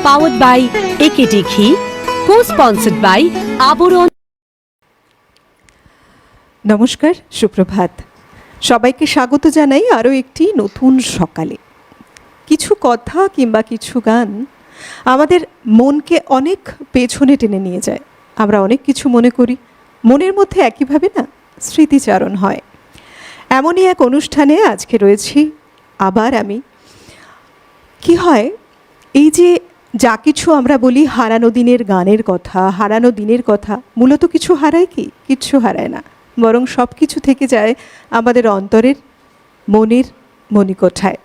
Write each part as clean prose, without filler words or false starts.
powered by AKT Ghee, co-sponsored by আবরণ। নমস্কার, সুপ্রভাত। সবাইকে স্বাগত জানাই আরও একটি নতুন সকালে। কিছু কথা কিংবা কিছু গান আমাদের মনকে অনেক পেছনে টেনে নিয়ে যায়। আমরা অনেক কিছু মনে করি, মনের মধ্যে একইভাবে না স্মৃতিচারণ হয়। এমনই এক অনুষ্ঠানে আজকে রয়েছি আবার আমি। কি হয়, এই যে যা কিছু আমরা বলি হারানো দিনের গানের কথা, হারানো দিনের কথা, মূলত কিছু হারায় কি? কিচ্ছু হারায় না, বরং সব কিছু থেকে যায় আমাদের অন্তরের মনের মণিকোঠায়।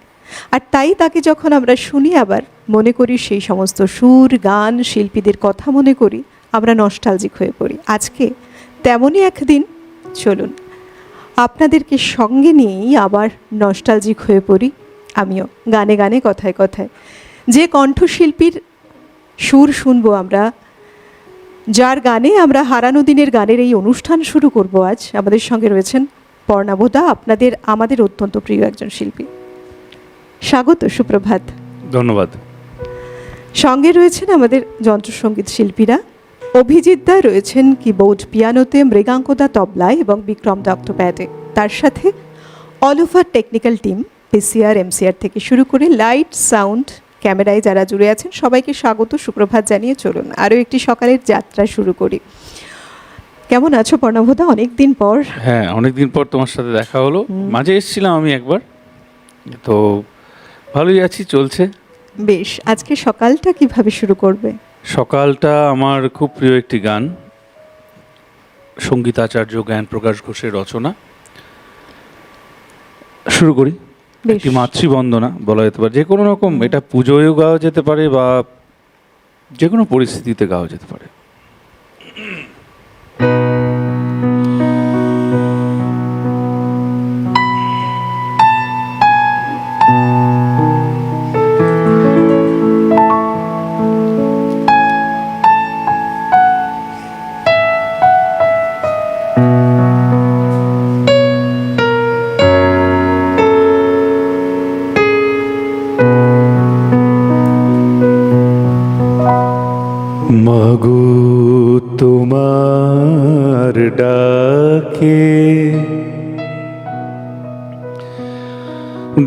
আর তাই তাকে যখন আমরা শুনি আবার মনে করি সেই সমস্ত সুর, গান, শিল্পীদের কথা মনে করি, আমরা নস্টালজিক হয়ে পড়ি। আজকে তেমনই একদিন, চলুন আপনাদেরকে সঙ্গে নিয়েই আবার নস্টালজিক হয়ে পড়ি আমিও, গানে গানে কথায় কথায়। যে কণ্ঠশিল্পীর সুর শুনবো আমরা, যার গানে আমরা হারানো দিনের গানের এই অনুষ্ঠান শুরু করব আজ, আমাদের সঙ্গে রয়েছেন পর্ণাবদা, আমাদের অত্যন্ত প্রিয় একজন শিল্পী। স্বাগত, সুপ্রভাত। ধন্যবাদ। সঙ্গে রয়েছেন আমাদের যন্ত্রসঙ্গীত শিল্পীরা। অভিজিৎ দা রয়েছেন কিবোর্ড, পিয়ানোতে, মৃগাঙ্কদা তবলায় এবং বিক্রম দত্তপ্যাডে। তার সাথে all over technical team, PCR, MCR থেকে শুরু করে লাইট, সাউন্ড, ক্যামেরায় যারা জুড়ে আছেন সবাইকে স্বাগত, সুপ্রভাত জানিয়ে চলুন আরও একটি সকালের যাত্রা শুরু করি। কেমন আছো পর্ণাবদা? অনেক দিন পর। হ্যাঁ, অনেক দিন পর তোমার সাথে দেখা হলো। মাঝে এসেছিলাম আমি একবার, তো ভালোই আছি, চলছে বেশ। আজকে সকালটা কিভাবে শুরু করবে? সকালটা আমার খুব প্রিয় একটি গান, সঙ্গীতাচার্য জ্ঞান প্রকাশ ঘোষের রচনা। শুরু করি। একটি মাতৃবন্দনা বলা যেতে পারে, যে কোনো রকম, এটা পুজোয়ও গাওয়া যেতে পারে বা যে কোনো পরিস্থিতিতে গাওয়া যেতে পারে। মাগো তোমার ডাকে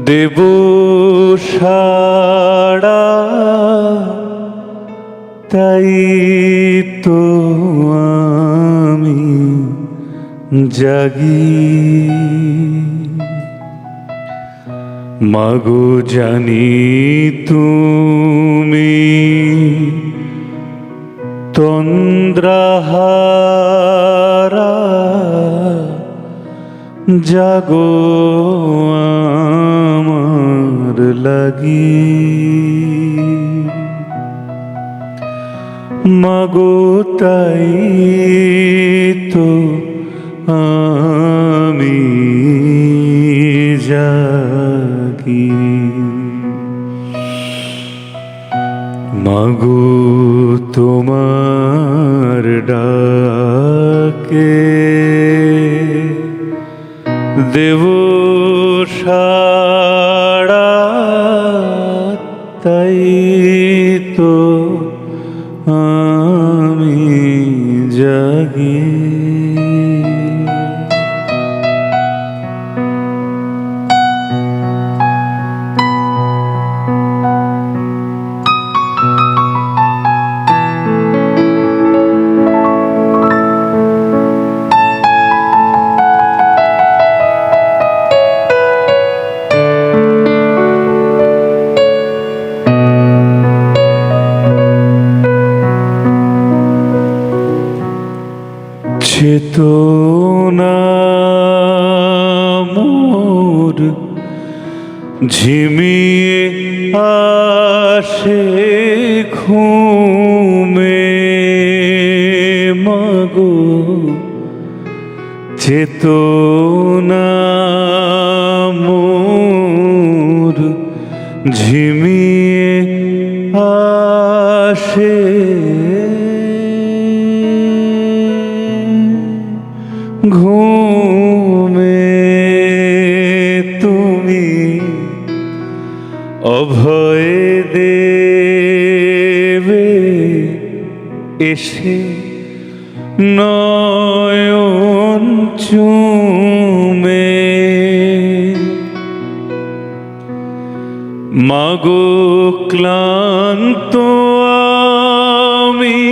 দেব সাড়া, তাই তো আমি জাগি। মাগো জানি তুমি তন্দ্রাহারা, জাগো আমার লাগি। মাগো তাই তো আমি জাগি। মাগো তোমার ডাকে দেব সাড়া, তাই তো আমি জাগি। চেতনা মোর ঝিমিয়ে আসে ঘুমে, মাগো চেতনা মোর ঝিমিয়ে আসে ঘুমে, তুমি অভয় দেবে এসে নয়ন চুমে মাগো ক্লান্ত আমি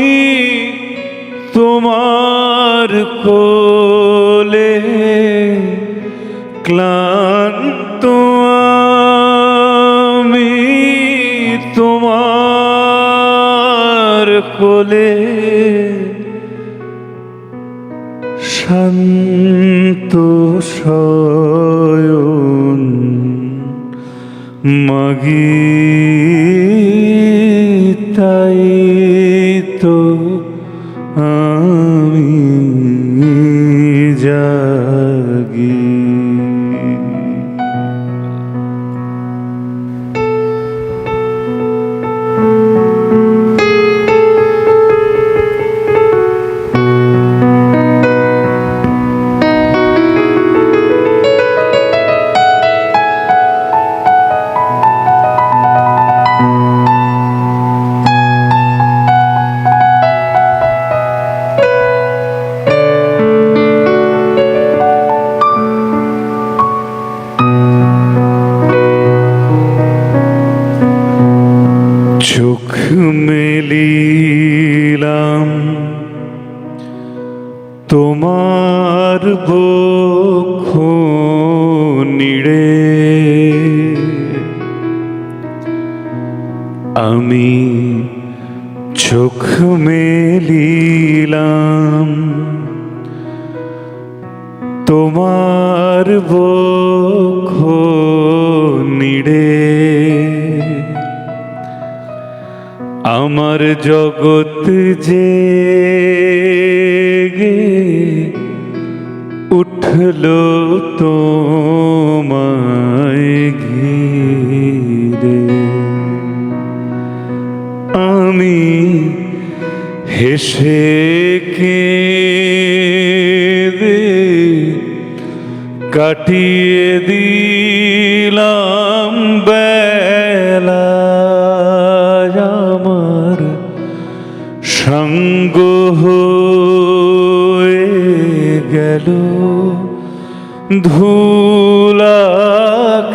তোমার কোলে, ক্লান্ত আমি তোমার কোলে, শান্ত শয়ন মাগি, তাই তো আমি জাগি। চোখ মেলিলাম তোমার বক্ষ নিড়ে, আমি চোখ মেলিলাম তোমার বক্ষ নিড়ে, আমার জগৎ জেগে উঠল তোমায় ঘিরে, আমি হেসে কেঁদে কাটিয়ে দিলাম বেলা, আমার সঙ্গ হয়ে গেল ধুলা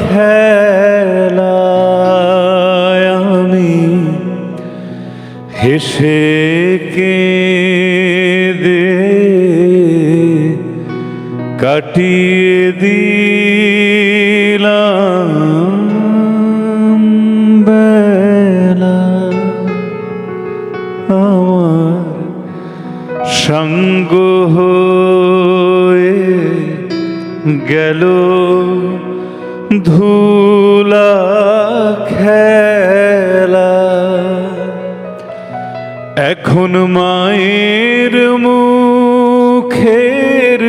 খেলা, আমি হেসে কেঁদে কাটিয়ে দিলাম বেলা, আমার সঙ্গ হয়ে গেল ধুলা খেলা, এখন মায়ের মুখের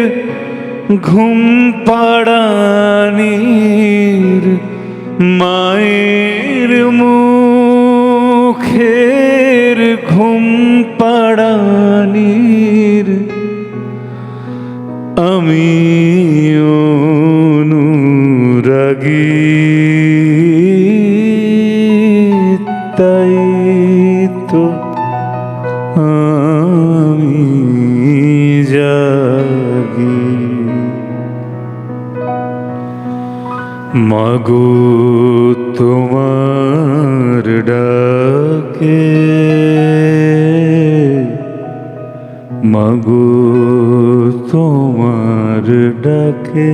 ঘুম পাড়ানির, মায়ের মুখের ঘুম পাড়ানির, আমি অনুরাগী, তাই তো আমি জাগি। মাগো তোমার ডাকে, মাগো তোমার ডাকে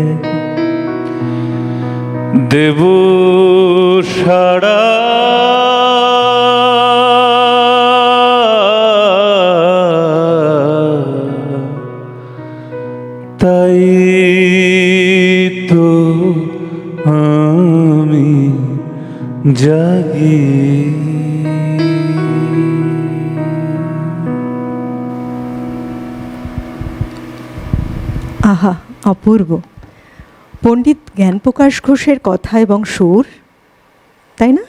দেব সাড়া, তাই তো আমি জাগি। আহা, অপূর্ব। পণ্ডিত জ্ঞানপ্রকাশ ঘোষের কথা এবং সুর, তাই না?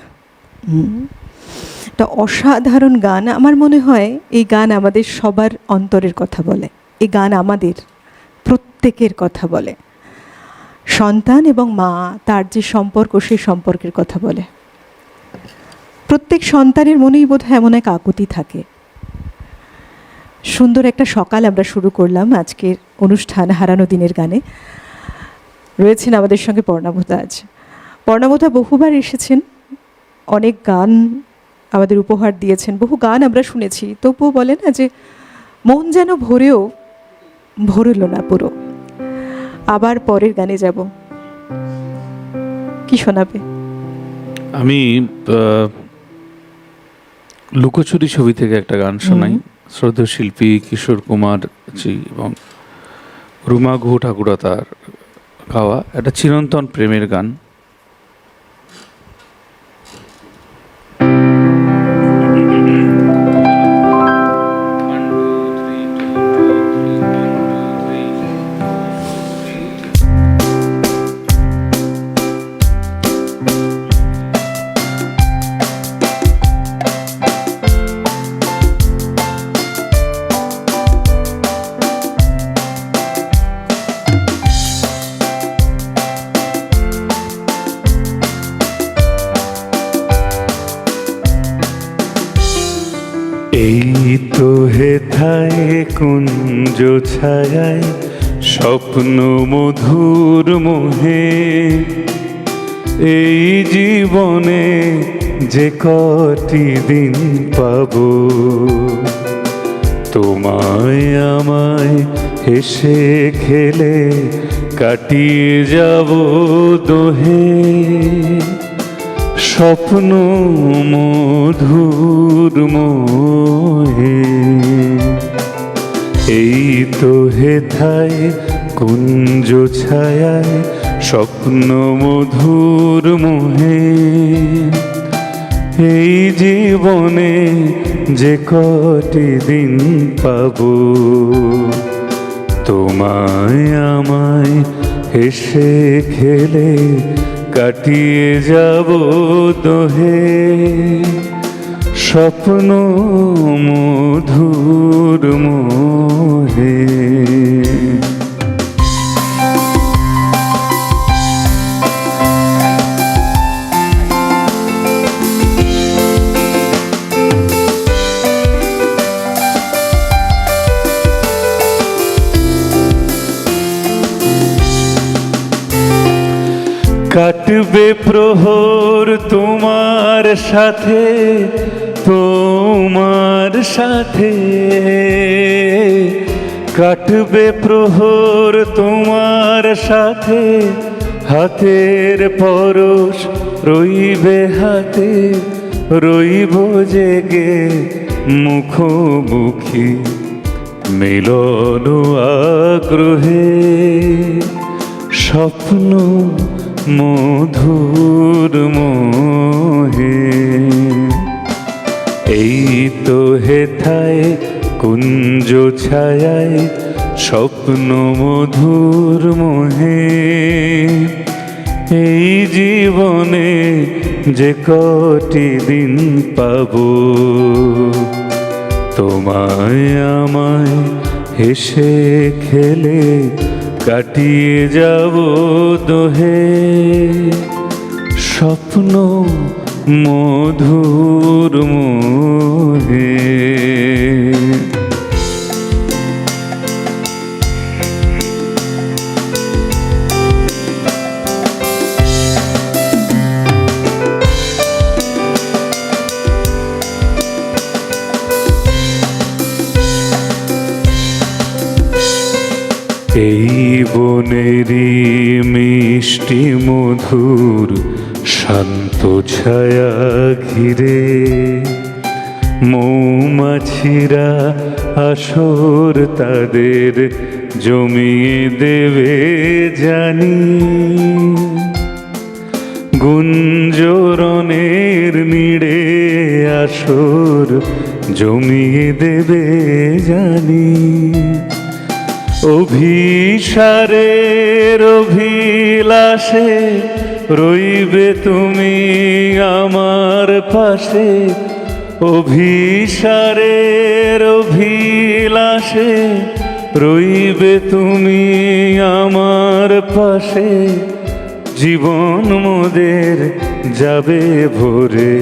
একটা অসাধারণ গান। আমার মনে হয় এই গান আমাদের সবার অন্তরের কথা বলে, এই গান আমাদের প্রত্যেকের কথা বলে। সন্তান এবং মা, তার যে সম্পর্ক, সেই সম্পর্কের কথা বলে। প্রত্যেক সন্তানের মনেই বোধহয় এমন এক আকুতি থাকে সুন্দর একটা সকাল আমরা শুরু করলাম আজকের অনুষ্ঠান হারানো দিনের গানে। রয়েছেন আমাদের সঙ্গে পর্ণাবতা। আজ পর্ণাবতা বহুবার এসেছেন, অনেক গান আমাদের উপহার দিয়েছেন, বহু গান আমরা শুনেছি, তবুও বলে না যে মন যেন ভরেও ভরল না পুরো। আবার পরের গানে যাব, কি শোনাবে? আমি লুকোচুরি ছবি থেকে একটা গান শোনাই। শ্রদ্ধেয় শিল্পী কিশোর কুমার জি এবং রুমা গুহ ঠাকুরা তার গাওয়া একটা চিরন্তন প্রেমের গান। এই তো হেথায় কুঞ্জ ছায়ায় স্বপ্ন মধুর মোহে, এই জীবনে যে কটি দিন পাবো, তোমায় আমায় হেসে খেলে কাটিয়ে যাব দোহে। স্বপ্ন মধুর মোহে, এই তো হেথায় কুঞ্জ ছায়ায় স্বপ্ন মধুর মোহে, এই জীবনে যে কটি দিন পাবো, তোমায় আমায় হেসে খেলে কাটিয়ে যাব দোহে। স্বপ্ন মধুর মোহে, কাটবে প্রহর তোমার সাথে, তোমার সাথে কাটবে প্রহর তোমার সাথে, হাতের পরশ রইবে হাতে, রইব জেগে মুখোমুখি মিলন আগ্রহে। স্বপ্ন মধুর মোহে, এই তো হেথায় কুঞ্জ ছায়ায় স্বপ্ন মধুর মোহে, এই জীবনে যে কটি দিন পাবো, তোমায় আমায় হেসে খেলে কাটিয়ে যাব দোহে। স্বপ্ন মধুর মোহে, এই বনেরই মিষ্টি মধুর শান্ত ছায়া ঘিরে, মৌমাছিরা আসর তাদের জমিয়ে দেবে জানি, গুঞ্জরণের নীড়ে আসর জমিয়ে দেবে জানি। অভিসারের অভিলাষে রইবে তুমি আমার পাশে, অভিসারের অভিলাষে রইবে তুমি আমার পাশে। জীবন মোদের যাবে ভরে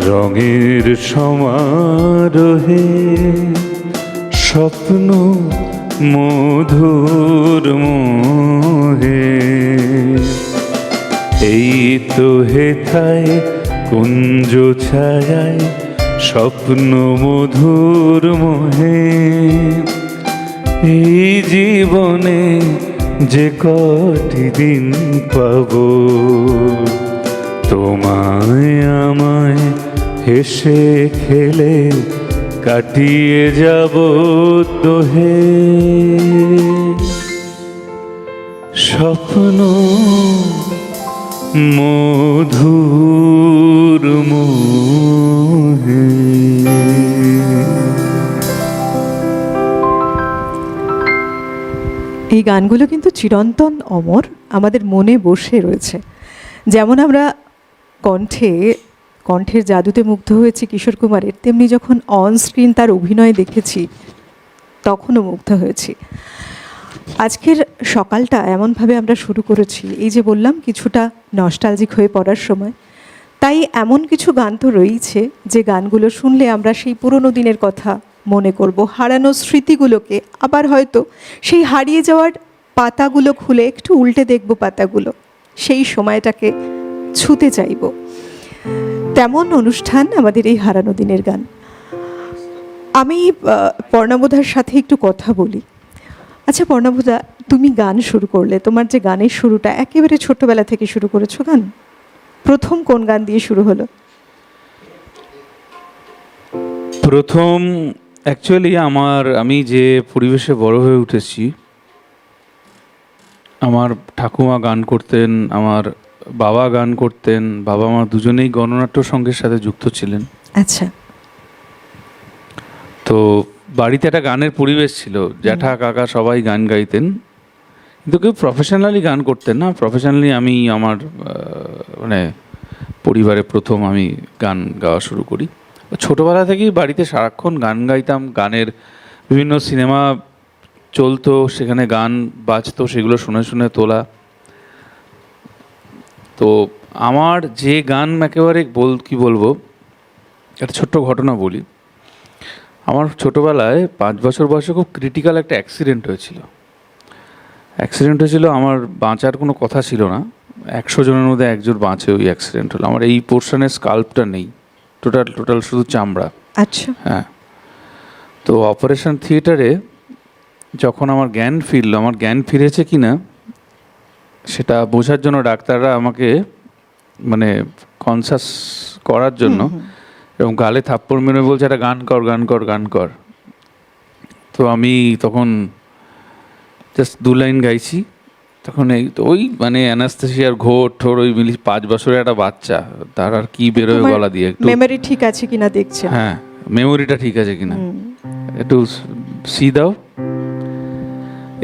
রঙের সমারোহে, স্বপ্ন মধুর মোহে, এই তো হেথায় কুঞ্জ ছায়ায় স্বপ্ন মধুর মোহে, এই জীবনে যে কটি দিন পাব, তোমায় আমায় হেসে খেলে কাটিয়ে যাব দোহে। স্বপ্ন মধুর মোহে। এই গানগুলো কিন্তু চিরন্তন অমর, আমাদের মনে বসে রয়েছে। যেমন আমরা কণ্ঠের জাদুতে মুগ্ধ হয়েছি কিশোর কুমারের, তেমনি যখন অন স্ক্রিন তার অভিনয় দেখেছি তখনও মুগ্ধ হয়েছি। আজকের সকালটা এমনভাবে আমরা শুরু করেছি, এই যে বললাম কিছুটা নস্টালজিক হয়ে পড়ার সময়, তাই এমন কিছু গান তো রয়েছে যে গানগুলো শুনলে আমরা সেই পুরনো দিনের কথা মনে করব, হারানো স্মৃতিগুলোকে আবার হয়তো সেই হারিয়ে যাওয়ার পাতাগুলো খুলে একটু উল্টে দেখব পাতাগুলো, সেই সময়টাকে ছুঁতে চাইব। তেমন অনুষ্ঠান আমাদের এই হারানো দিনের গান। আমি পর্ণবোধার সাথে একটু কথা বলি। আচ্ছা পর্ণবোধা, তুমি গান শুরু করলে, তোমার যে গানের শুরুটা একেবারে ছোট্টবেলা থেকে শুরু করেছো গান, প্রথম কোন গান দিয়ে শুরু হলো? প্রথম অ্যাকচুয়ালি আমি যে পরিবেশে বড় হয়ে উঠেছি, আমার ঠাকুমা গান করতেন, আমার বাবা গান করতেন, বাবা মা দুজনেই গণনাট্য সংঘের সাথে যুক্ত ছিলেন। আচ্ছা। তো বাড়িতে একটা গানের পরিবেশ ছিল, জ্যাঠা কাকা সবাই গান গাইতেন, কিন্তু কেউ প্রফেশনালি গান করতেন না। প্রফেশনালি আমি আমার মানে পরিবারে প্রথম আমি গান গাওয়া শুরু করি। ছোটোবেলা থেকেই বাড়িতে সারাক্ষণ গান গাইতাম, গানের বিভিন্ন সিনেমা চলতো, সেখানে গান বাজতো, সেগুলো শুনে শুনে তোলা। তো আমার যে গান একেবারে কি বলবো, একটা ছোট্ট ঘটনা বলি। আমার ছোটোবেলায় 5 বছর বয়সে খুব ক্রিটিক্যাল একটা অ্যাক্সিডেন্ট হয়েছিল। আমার বাঁচার কোনো কথা ছিল না, 100 জনের মধ্যে একজন বাঁচে, ওই অ্যাক্সিডেন্ট হলো। আমার এই পোর্শনের স্কাল্পটা নেই, টোটাল শুধু চামড়া। আচ্ছা। হ্যাঁ। তো অপারেশন থিয়েটারে যখন আমার জ্ঞান ফিরেছে কি না সেটা বোঝার জন্য ডাক্তাররা আমাকে মানে কনসাস করার জন্য এবং গালে থাপ্পড় মেরে বলছে একটা গান কর। তো আমি তখন জাস্ট 2 লাইন গাইছি। তখন ওই মানে অ্যানাস্থেসিয়ার ঘোর ঠোর ওই 5 বছরের একটা বাচ্চা, তার আর কি বেরোয় গলা দিয়ে। একটু মেমোরি ঠিক আছে কিনা দেখছেন? হ্যাঁ, মেমোরিটা ঠিক আছে কিনা একটু সি দাও।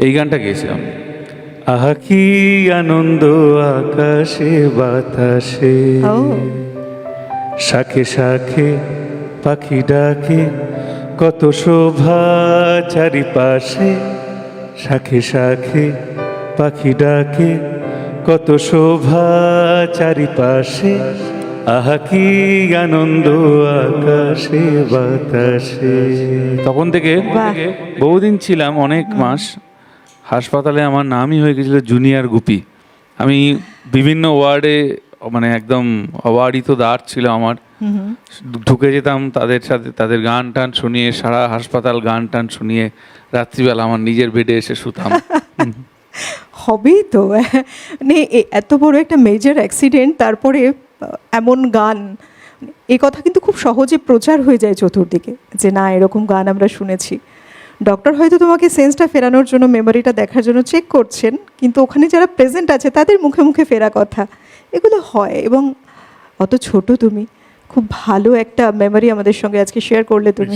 এই গানটা গেয়েছিলাম। আহা কি আনন্দ আকাশে বাতাসে, শাখে শাখে পাখি ডাকে, কত শোভা চারিপাশে, শাখে শাখে পাখি ডাকে, কত শোভা চারিপাশে, আহা কি আনন্দ আকাশে বাতাসে। তখন থেকে বহুদিন ছিলাম, অনেক মাস হাসপাতালে। আমার নামই হয়ে গেছিল জুনিয়র গুপি। আমি বিভিন্ন ওয়ার্ডে মানে একদম অবারিত দ্বার ছিল আমার, ঢুকে যেতাম তাদের সাথে, তাদের গান টান শুনিয়ে, সারা হাসপাতাল গান টান শুনিয়ে রাত্রিবেলা আমার নিজের বেডে এসে শুতাম। হবেই তো, মানে এত বড় একটা মেজর অ্যাক্সিডেন্ট, তারপরে এমন গান, এই কথা কিন্তু খুব সহজে প্রচার হয়ে যায় চতুর্দিকে যে না এরকম গান আমরা শুনেছি। ডক্টর হয়তো তোমাকে সেন্সটা ফেরানোর জন্য, মেমোরিটা দেখার জন্য চেক করছেন, কিন্তু ওখানে যারা প্রেজেন্ট আছে তাদের মুখে মুখে ফেরা কথা এগুলো হয়। এবং অত ছোট তুমি, খুব ভালো একটা মেমোরি আমাদের সঙ্গে আজকে শেয়ার করলে তুমি।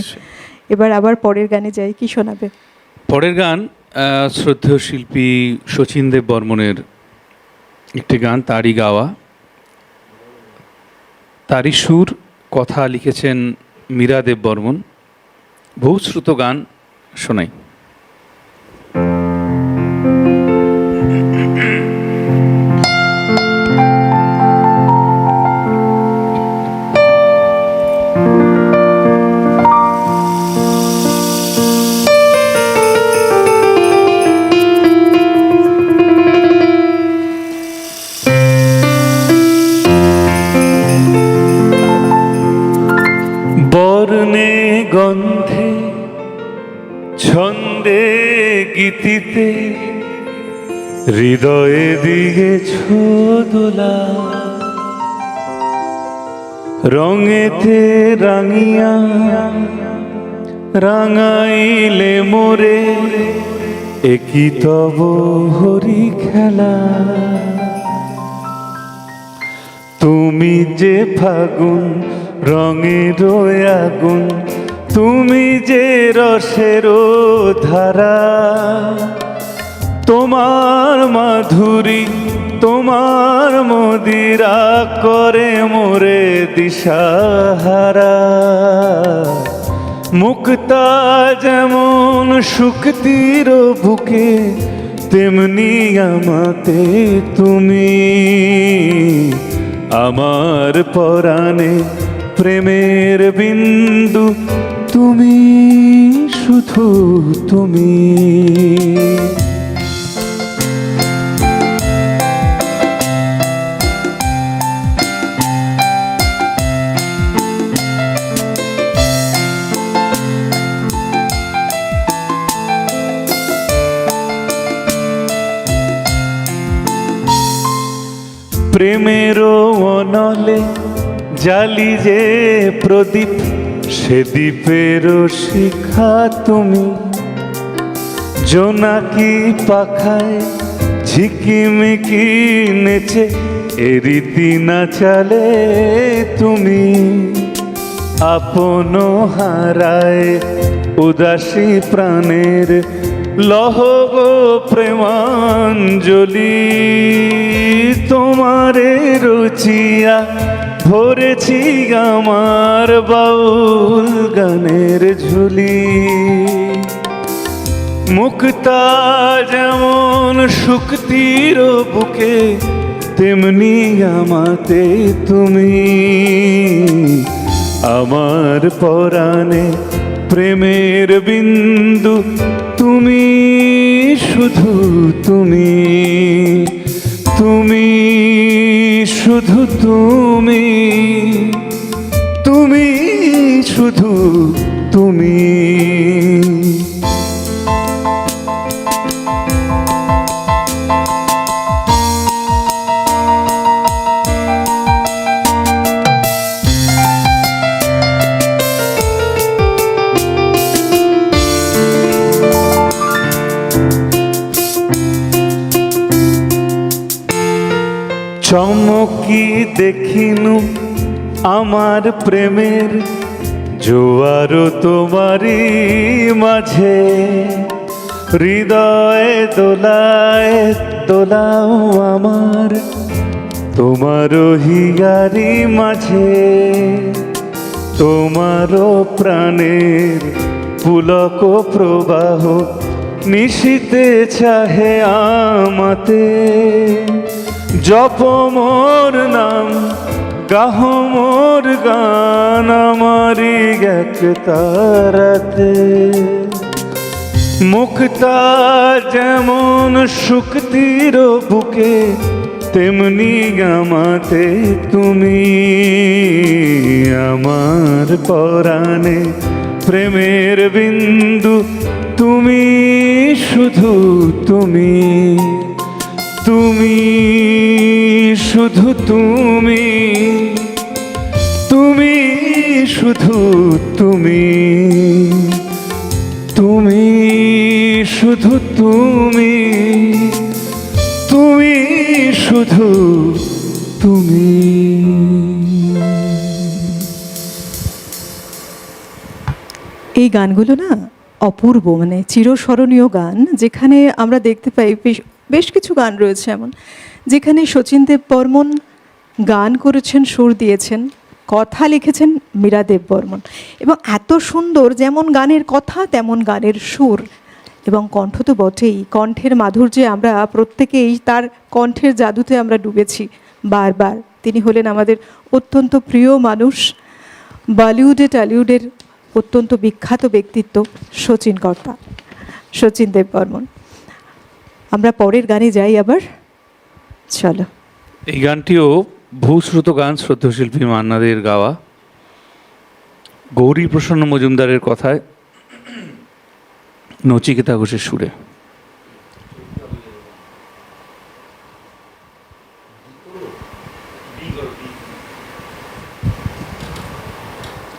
এবার আবার পরের গানে যাই, কি শোনাবে? পরের গান শ্রদ্ধেয় শিল্পী শচীন দেব বর্মনের একটি গান, তারই গাওয়া, তারই সুর, কথা লিখেছেন মীরা দেব বর্মন। বহুশ্রুত গান, শোনাই। বর্ণে গন্ধে ছন্দে গীতিতে হৃদয়ে দিয়েছ দোলা, রঙেতে রাঙিয়া রাঙাইলে মোরে, একই তব হরি খেলা। তুমি যে ফাগুন রঙের আগুন, তুমি যে রসের ধারা, তোমার মাধুরী তোমার মদিরা করে মোরে দিশাহারা। মুক্তা যেমন শুক্তির বুকে, তেমনি আমাতে তুমি। আমার পরাণে প্রেমের বিন্দু, তুমি শুধু তুমি। প্রেমেরও অনলে জালি যে প্রদীপ, সে দ্বীপেরও শিখা তুমি। জোনাকি পাখায় ঝিকিমিকি নেচে, এ রীতি না চালে তুমি। আপন হারায় উদাসী প্রাণের লহব প্রেমাঞ্জলি। তোমারে রুচিয়া ভরেছি আমার বাউল গানের ঝুলি। মুক্তা যেমন শুক্তির বুকে, তেমনি আমাতে তুমি। আমার পরাণে প্রেমের বিন্দু, তুমি শুধু তুমি। তুমি শুধু তুমি, তুমি শুধু তুমি। চমকি দেখিনু আমার প্রেমের জোয়ার তোমারই মাঝে। হৃদয়ে দোলায় দোলাও আমার তোমারও হিয়ারি মাঝে। তোমারও প্রাণের পুলক প্রবাহ নিশীতে চাহে আমাতে। জপ মোর নাম গাহ মোর গান, আমারি এক তারাতে। মুক্তা যেমন শুক্তির বুকে, তেমনি আমাতে তুমি। আমার পরাণে প্রেমের বিন্দু, তুমি শুধু তুমি। তুমি শুধু তুমি, তুমি শুধু তুমি। তুমি শুধু তুমি, তুমি শুধু তুমি। এই গানগুলো না অপূর্ব, মানে চিরস্মরণীয় গান, যেখানে আমরা দেখতে পাই বেশ কিছু গান রয়েছে এমন যেখানে শচীন দেব বর্মন গান করেছেন, সুর দিয়েছেন, কথা লিখেছেন মীরা দেব বর্মন। এবং এত সুন্দর, যেমন গানের কথা তেমন গানের সুর এবং কণ্ঠ তো বটেই। কণ্ঠের মাধুর্যে আমরা প্রত্যেকেই তার কণ্ঠের জাদুতে আমরা ডুবেছি বারবার। তিনি হলেন আমাদের অত্যন্ত প্রিয় মানুষ, বলিউডে টলিউডের অত্যন্ত বিখ্যাত ব্যক্তিত্ব শচীন কর্তা, শচীন দেব বর্মন। আমরা পরের গানে যাই আবার, চলো। এই গানটিও ভূশ্রুত গান, শ্রদ্ধশিল্পী মান্না দের গাওয়া। গৌরী প্রসন্ন মজুমদারের কথায়, নচিকেতা ঘোষের সুরে।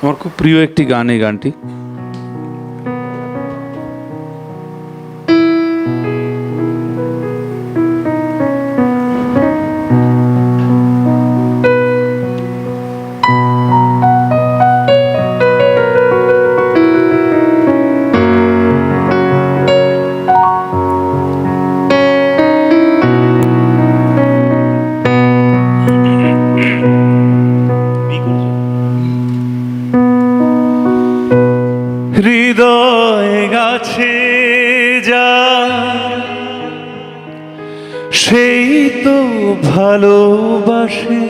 আমার খুব প্রিয় একটি গান এই গানটি। হৃদয় গাছে যা সেই তো ভালোবাসে,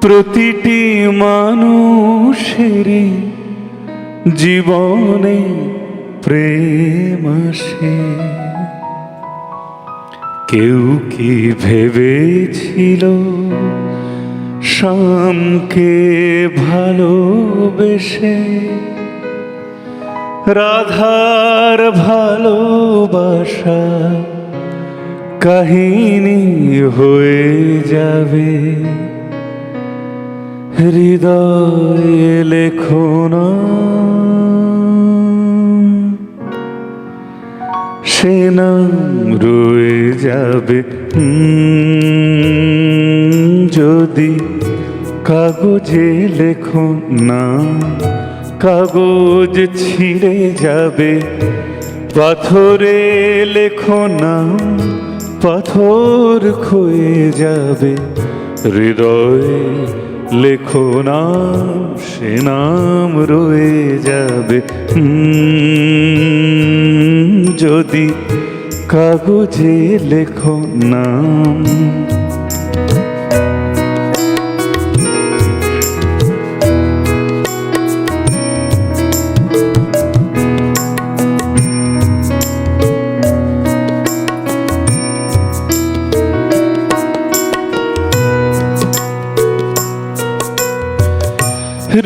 প্রতিটি মানুষেরই জীবনে প্রেম আসে। কেউ কি ভেবেছিল শ্যামকে ভালোবেসে রাধার ভালোবাসা কাহিনী হয়ে যাবে? হৃদয়ে লেখো না সে নাম রয়ে যাবে। যদি কাগজে লেখো না, কাগজ ছিঁড়ে যাবে। পাথরে লেখো না, পাথর ক্ষয়ে যাবে। হৃদয়ে লেখো না সে নাম রয়ে যাবে। যদি কাগজে লেখো নাম।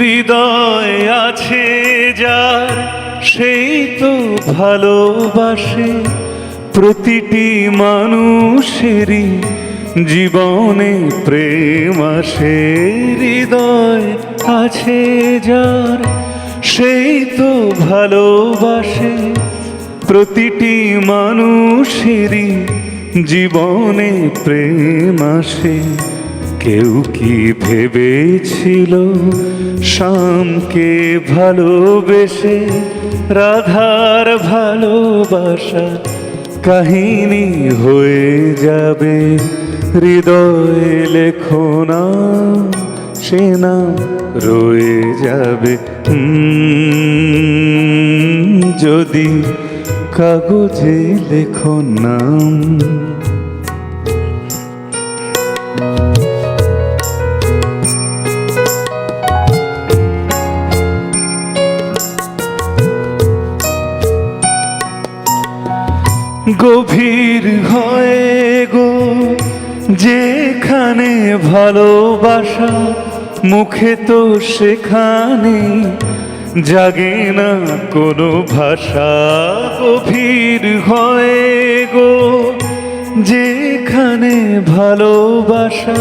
হৃদয় আছে যার সেই তো ভালোবাসে, প্রতিটি মানুষেরই জীবনে প্রেম আসে। হৃদয় আছে যার সেই তো ভালোবাসে, প্রতিটি মানুষেরই জীবনে প্রেম আসে। কেউ কি ভেবেছিল শ্যামকে ভালোবেসে রাধার ভালোবাসা কাহিনী হয়ে যাবে? হৃদয়ে লেখো না সে নাম রয়ে যাবে। যদি কাগজে লেখো নাম। গভীর হয় গো যেখানে ভালোবাসা, মুখে তো সেখানে জাগে না কোনো ভাষা। গভীর হয় গো যেখানে ভালোবাসা,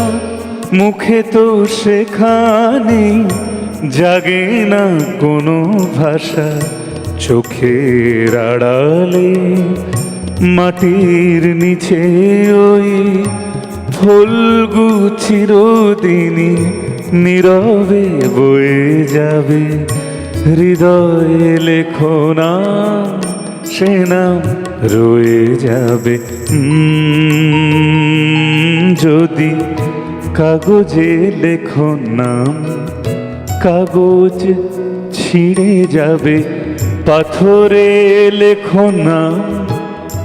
মুখে তো সেখানে জাগে না কোনো ভাষা। চোখের আড়ালে মাটির নিচে ওই ফুলগু চিরদিনই নীরবে বয়ে যাবে। হৃদয়ে লেখো না সে নাম রয়ে যাবে। যদি কাগজে লেখো নাম, কাগজ ছিঁড়ে যাবে। পাথরে লেখো নাম,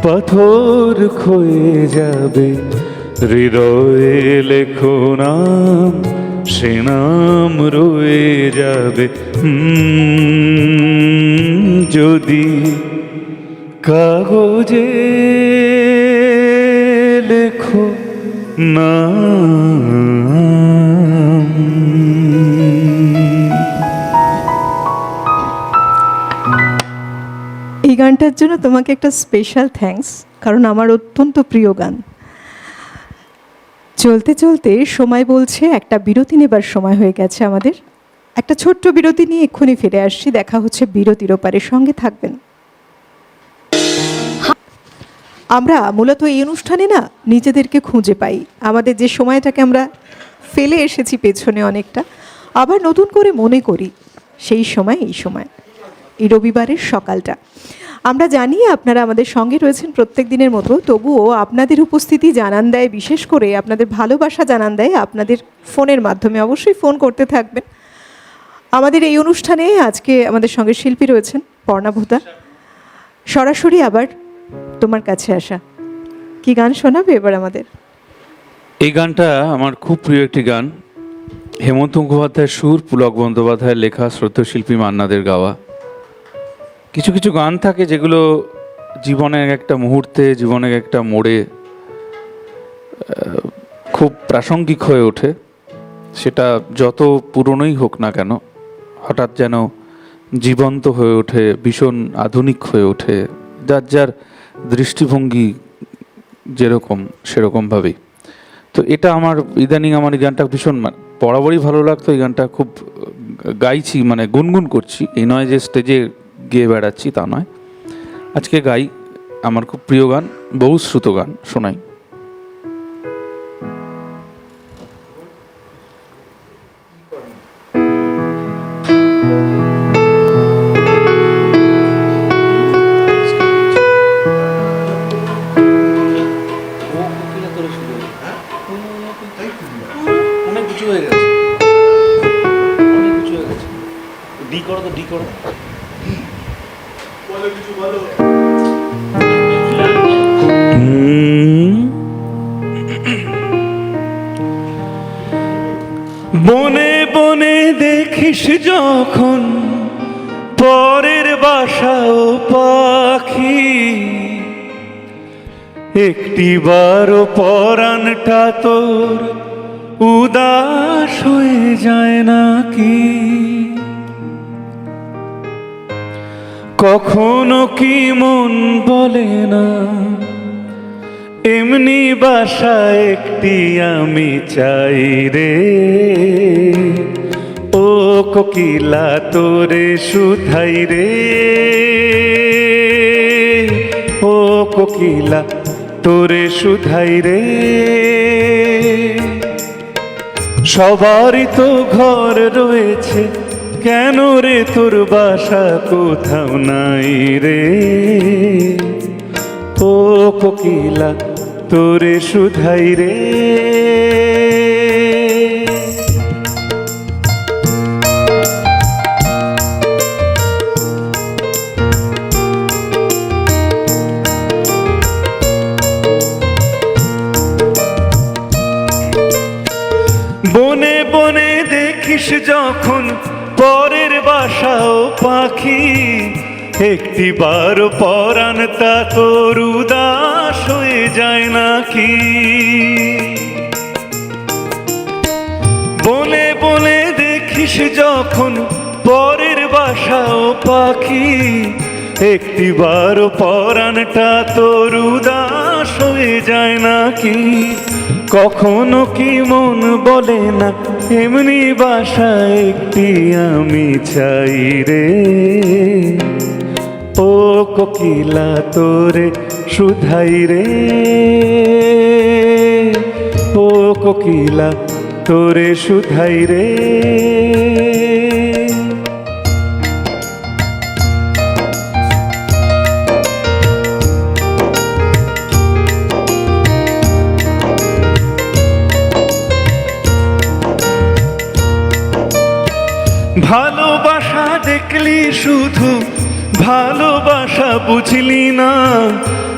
পাথর ক্ষয়ে যাবে। হৃদয়ে লেখো নাম সে নাম রয়ে যাবে। যদি কাগজে লেখো নাম। গানটার জন্য তোমাকে একটা স্পেশাল থ্যাঙ্কস, কারণ আমার অত্যন্ত প্রিয় গান। চলতে চলতে সময় বলছে একটা বিরতি নেবার সময় হয়ে গেছে আমাদের। একটা ছোট্ট বিরতি নিয়ে এক্ষুনি ফিরে আসছি, দেখা হচ্ছে বিরতির ওপারে, সঙ্গে থাকবেন। আমরা মূলত এই অনুষ্ঠানে না নিজেদেরকে খুঁজে পাই, আমাদের যে সময়টাকে আমরা ফেলে এসেছি পেছনে অনেকটা, আবার নতুন করে মনে করি সেই সময়, এই রবিবারের সকালটা। আমরা জানি আপনারা আমাদের সঙ্গে রয়েছেন প্রত্যেক দিনের মতো, তবুও আপনাদের উপস্থিতি জানান দেয়, বিশেষ করে আপনাদের ভালোবাসা জানান দেয় আপনাদের ফোনের মাধ্যমে। অবশ্যই ফোন করতে থাকবেন। আমাদের এই অনুষ্ঠানে আজকে আমাদের সঙ্গে শিল্পী রয়েছেন পর্ণা ভোতা। সরাসরি আবার তোমার কাছে আসা, কি গান শোনাবে এবার আমাদের? এই গানটা আমার খুব প্রিয় একটি গান, হেমন্ত মুখোপাধ্যায়ের সুর, পুলক বন্দ্যোপাধ্যায়ের লেখা, শ্রদ্ধেয় শিল্পী মান্নাদের গাওয়া। কিছু কিছু গান থাকে যেগুলো জীবনের একটা মুহূর্তে, জীবনের একটা মোড়ে খুব প্রাসঙ্গিক হয়ে ওঠে। সেটা যত পুরনোই হোক না কেন, হঠাৎ যেন জীবন্ত হয়ে ওঠে, ভীষণ আধুনিক হয়ে ওঠে, যার যার দৃষ্টিভঙ্গি যেরকম সেরকমভাবেই। তো এটা আমার ইদানিং আমার এই গানটা ভীষণ বরাবরই ভালো লাগতো। এই গানটা খুব গাইছি, মানে গুনগুন করছি, এই নয় যে স্টেজে গেয়ে বেড়াচ্ছি তা নয়, আজকে গাই। আমার খুব প্রিয় গান, বহুশ্রুত গান, শোনাই। বনে বনে দেখিস যখন পরের বাসা ও পাখি, একটিবারও পরাণটা তোর উদাস হয়ে যায় নাকি? কখনো কি মন বলে না এমনি বাসা একটি আমি চাই রে? ও কোকিলা তোরে শুধাই রে, ও কোকিলা তোরে শুধাই রে। সবারই তো ঘর রয়েছে, কেন রে তোর বাসা কোথাও নাই রে? ও কোকিলা তোরে শুধাই রে। বনে বনে দেখিস যখন পরের বাসা ও পাখি, একটিবার পরাণটা তোর উদাস হয়ে যায় নাকি? বনে বনে দেখিস যখন পরের বাসা ও পাখি, একটিবার পরাণটা তোর উদাস হয়ে যায় নাকি? কখনো কি মন বলে না এমনি বাসা একটি আমি চাই রে? ও কোকিলা তোরে শুধাই রে, ও কোকিলা তোরে শুধাই রে। ভালোবাসা দেখলি শুধু, ভালোবাসা বুঝলি না,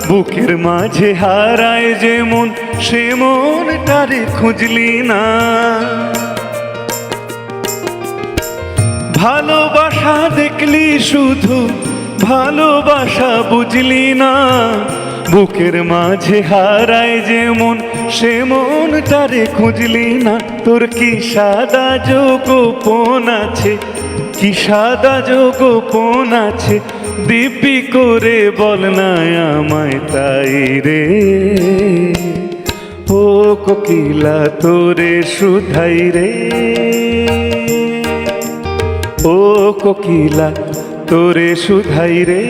বুকের মাঝে হারায় যে মন সে মনটারে খুঁজলি না। ভালোবাসা দেখলি শুধু, ভালোবাসা বুঝলি না, বুকের মাঝে হারায় যে মন, সে মনটারে খুঁজলি না। তোর কি সাদা গোপন আছে, কি সাদা গোপন আছে, দিব্যি করে বল না আমায় তাই রে। ও কোকিলা তোরে শুধাই রে, ও কোকিলা তোরে শুধাই রে।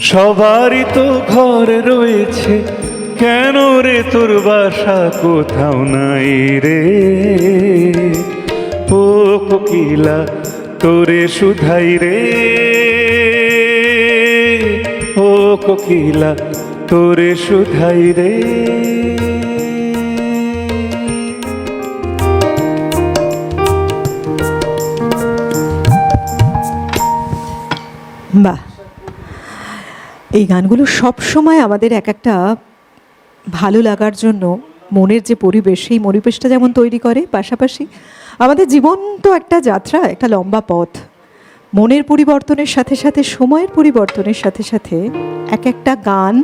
সবারই তো ঘর রয়েছে, কেন রে তোর বাসা কোথাও নাই রে। ও কোকিলা তোরে শুধাই রে, ও কোকিলা তোরে শুধাই রে। বাহ, এই গানগুলো সব সময় আমাদের এক একটা ভালো লাগার জন্য মনের যে পরিবেশ, সেই পরিবেশটা যেমন তৈরি করে, পাশাপাশি আমাদের জীবন তো একটা যাত্রা, একটা লম্বা পথ। মনের পরিবর্তনের সাথে সাথে, সময়ের পরিবর্তনের সাথে সাথে এক একটা গান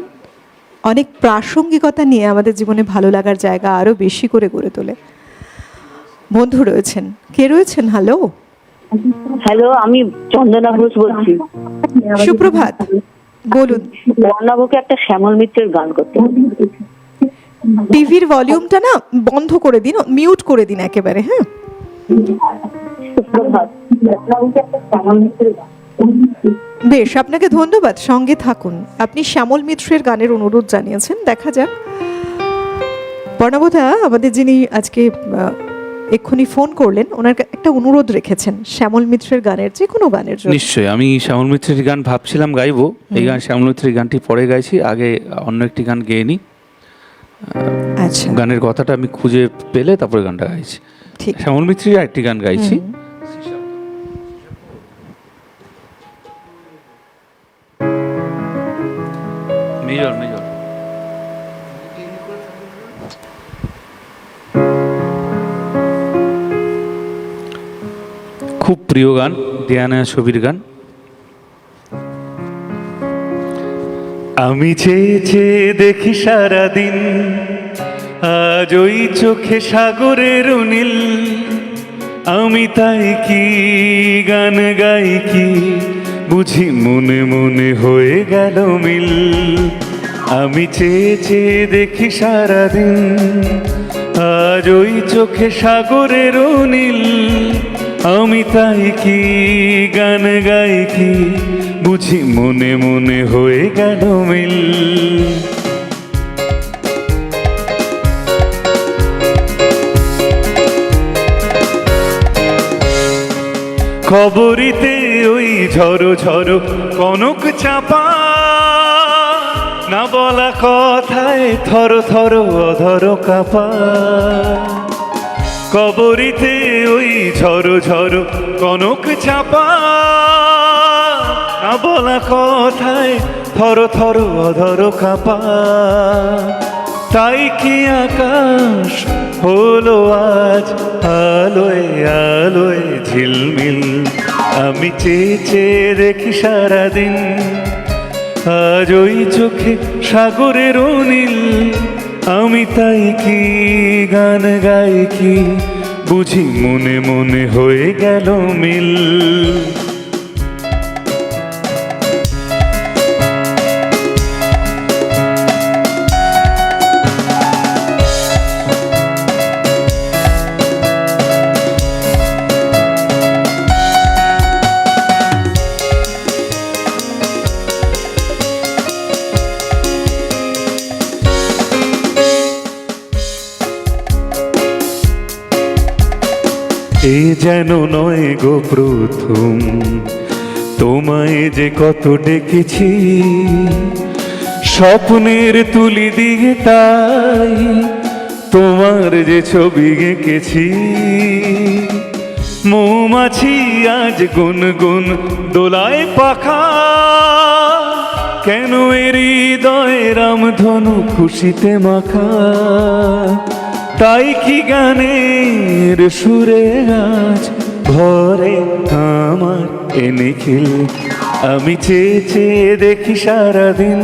অনেক প্রাসঙ্গিকতা নিয়ে আমাদের জীবনে ভালো লাগার জায়গা আরও বেশি করে গড়ে তোলে। বন্ধু রয়েছেন, কে রয়েছেন? হ্যালো, হ্যালো, আমি চন্দনা ঘোষ বলছি। সুপ্রভাত, বলুন। বর্ণাবকে একটা শ্যামল মিত্রের গান করতে হবে। টিভির ভলিউমটা না বন্ধ করে দিন, মিউট করে দিন একেবারে। হ্যাঁ, সুপ্রভাত। বর্ণাবকে একটা শ্যামল মিত্রের গান। বেশ, আপনাকে ধন্যবাদ, সঙ্গে থাকুন। আপনি শ্যামল মিত্রের গানের অনুরোধ জানিয়েছেন, দেখা যাক। বর্ণাবদা আমাদের যিনি আজকে এক্ষুনি ফোন করলেন, ওনার একটা অনুরোধ রেখেছেন শ্যামল মিত্রের গানের, যে কোনো গানের জন্য। নিশ্চয়ই, আমি শ্যামল মিত্রের গান ভাবছিলাম গাইবো। এই গান শ্যামল মিত্রের গানটি পরে গাইছি, আগে অন্য একটি গান গেয়ে নি। আচ্ছা, গানের কথাটা আমি খুঁজে পেলে তারপরে গানটা গাইছি। ঠিক। শ্যামল মিত্রের একটি গান গাইছি। মেজর মেজর খুব প্রিয় গান, দেয়ানা ছবির গান। আমি চেয়ে চেয়ে দেখি সারাদিন, আজ ওই চোখে সাগরের নীল। আমি তাই কি গান গাই কি, বুঝি মনে মনে হয়ে গেল মিল। আমি চেয়ে চেয়ে দেখি সারাদিন, আজ ওই চোখে সাগরের নীল। আমি তাই কি গান গাই কি, বুঝি মনে মনে হয়ে গেল মিল। খবরিতে ওই ঝড়ো ঝড়ো কনক চাপা, না বলা কথায় থর থর অধর কাপা। কবরিতে ওই ঝড়ো ঝড়ো কনক চাপা, না বলা কথায় থর থর অধর কাপা। তাই কি আকাশ হলো আজ আলোয় আলোয় ঝিলমিল। আমি চেয়ে চেয়ে দেখি সারাদিন, আজ ওই চোখে সাগরের নীল। আমি তাই কি গান গাই কি, বুঝি মনে মনে হয়ে গেল মিল। এ যেন নয় গো প্রথম, তোমায় যে কত ডেকেছি, স্বপ্নের তুলি দিয়ে তাই তোমার যে ছবি এঁকেছি। মৌমাছি আজ গুনগুন দোলায় পাখা, কেন এর হৃদয় রামধনু খুশিতে মাখা। তাই কি গানের সুরে আজ ঘরে আমার এ নিখিল। আমি চেয়ে চেয়ে দেখি সারাদিন,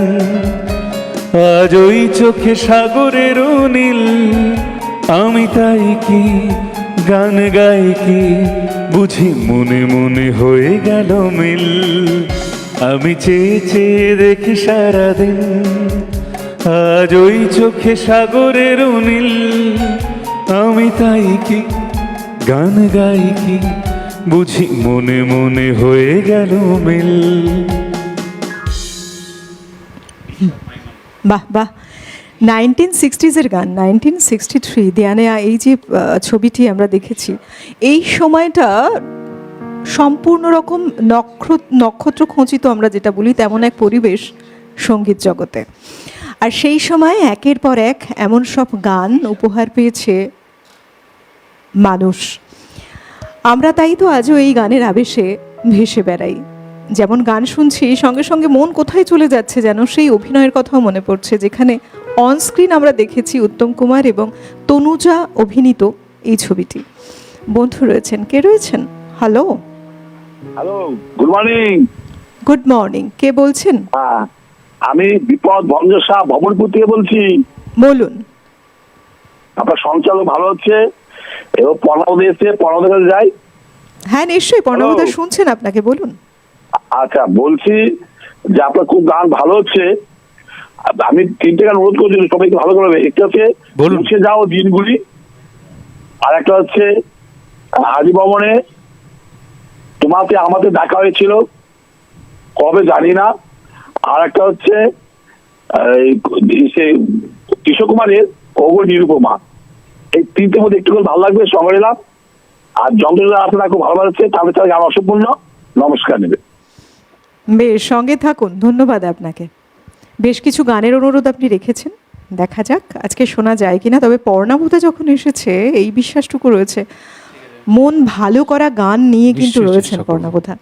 আজ ওই চোখে সাগরের নীল। আমি তাই কি গান গাই কি, বুঝি মনে মনে হয়ে গেল মিল। আমি চেয়ে চেয়ে দেখি সারাদিন, আজ ওই চোখে সাগরের নীল। আমি তাই কি গান গাই কি, বুঝি মনে মনে হয়ে গেল মিল। বাহ বাহ, 1960s গান, 1963 দেয়ানে এই যে ছবিটি আমরা দেখেছি, এই সময়টা সম্পূর্ণ রকম নক্ষত্র খচিত আমরা যেটা বলি তেমন এক পরিবেশ সঙ্গীত জগতে। আর সেই সময় একের পর এক এমন সব গান উপহার পেয়েছে মানুষ। আমরা তাই তো আজও এই গানের আবেশে ভেসে বেড়াই। যেমন গান শুনছি, সঙ্গে সঙ্গে মন কোথায় চলে যাচ্ছে যেন সেই অভিনয়ের কথাও মনে পড়ছে, যেখানে অন স্ক্রিন আমরা দেখেছি উত্তম কুমার এবং তনুজা অভিনীত এই ছবিটি। বন্ধু রয়েছেন, কে রয়েছেন? Hello hello, good morning. Good morning, কে বলছেন? হ্যাঁ, আমি বিপদ ভঞ্জ শাহ ভবনপুর থেকে বলছি। বলুন। আপনার সঞ্চালক ভালো হচ্ছে এবং পর্ণব এসে পর্ণব কাছে যাই। হ্যাঁ নিশ্চয়ই, পর্ণবদা Hello. শুনছেন, আপনাকে বলুন। আচ্ছা, বলছি যে আপনার খুব গান ভালো হচ্ছে। আমি তিনটে গান অনুরোধ করছি, সবাইকে ভালো করবে। একটা হচ্ছে বলুন। মুছে যাও দিনগুলি, আর একটা হচ্ছে হাজি ভবনে তোমাতে আমাদের দেখা হয়েছিল কবে জানি না, আর একটা হচ্ছে কিশোর কুমারের কবর নিরুপমা। এই তিনটের মধ্যে একটু ভালো লাগবে, সঙ্গে এলাম। আর যন্ত্রটা আপনারা খুব ভালো লাগছে, তাহলে তার গান অসম্পূর্ণ। নমস্কার নেবে। বেশ, সঙ্গে থাকুন, ধন্যবাদ আপনাকে। বেশ কিছু গানের অনুরোধ আপনি রেখেছেন, দেখা যাক আজকে শোনা যায় কিনা। তবে পর্ণাবুদা যখন এসেছে এই বিশ্বাসটুকু রয়েছে, মন ভালো করা গান নিয়ে কিন্তু নিশ্চয়ই রয়েছেন চেষ্টা করব। পর্ণাবুদা।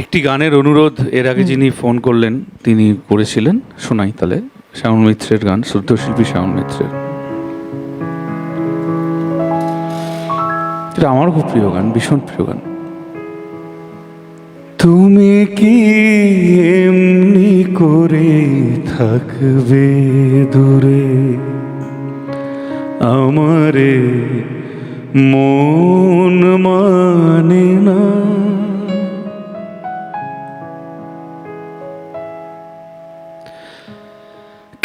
একটি গানের অনুরোধ এর আগে যিনি ফোন করলেন তিনি করেছিলেন, শোনাই তাহলে। শ্যামল মিত্রের গান, শ্রদ্ধেয় শিল্পী শ্যামল মিত্রের। এটা আমার খুব প্রিয় গান, ভীষণ প্রিয় গান। তুমি কি এমনি করে থাকবে দূরে, আমারে মন মানে না।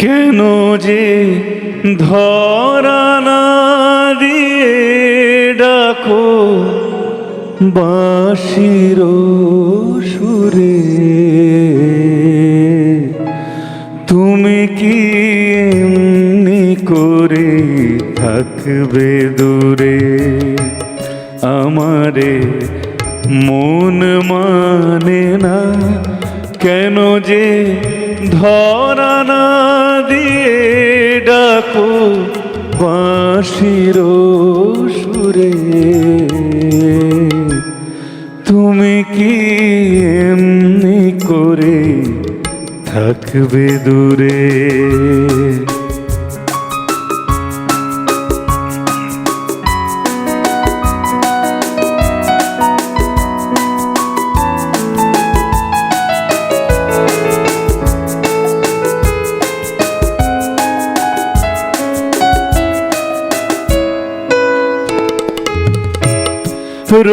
কেন যে ধরা না দিয়ে ডাকো বাঁশির সুরে, তুমি কি এমনি করে থাকবে দূরে, আমারে মন মানে না। কেন যে ধরা না দিয়ে ডাকো বাঁশির সুরে, তুমি কি এমনি করে থাকবে দূরে।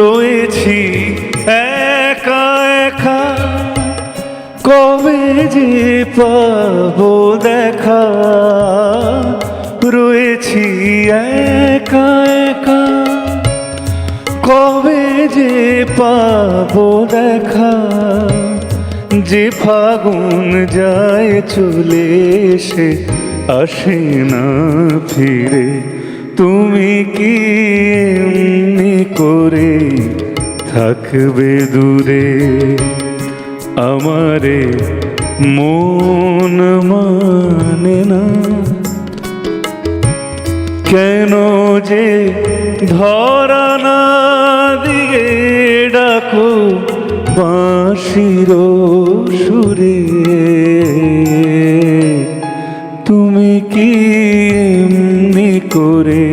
রয়েছি একা একা, কবে যে পাবো দেখা। রয়েছি একা একা, কবে যে পাবো দেখা। যে ফাগুন যায় চলে এসে আসে না ফিরে, তুমি কি এমনি করে থাকবে দূরে, আমারে মন মানে না। কেন যে ধরা না দিয়ে ডাকো বাঁশির সুরে, তুমি কি এমনি করে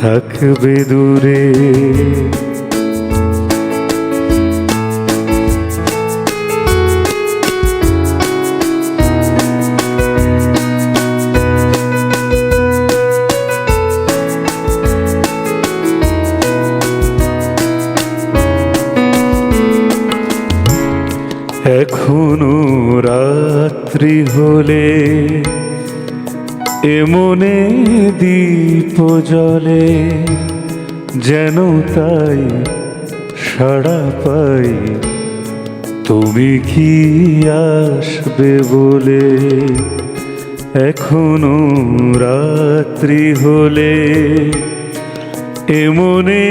থাকবে দূরে। এখনো রাত্রি হলে এমনে দীপ জ্বলে, যেন তাই সাড়া পাই তুমি কি আসবে বলে। এখনো রাত্রি হলে এমনে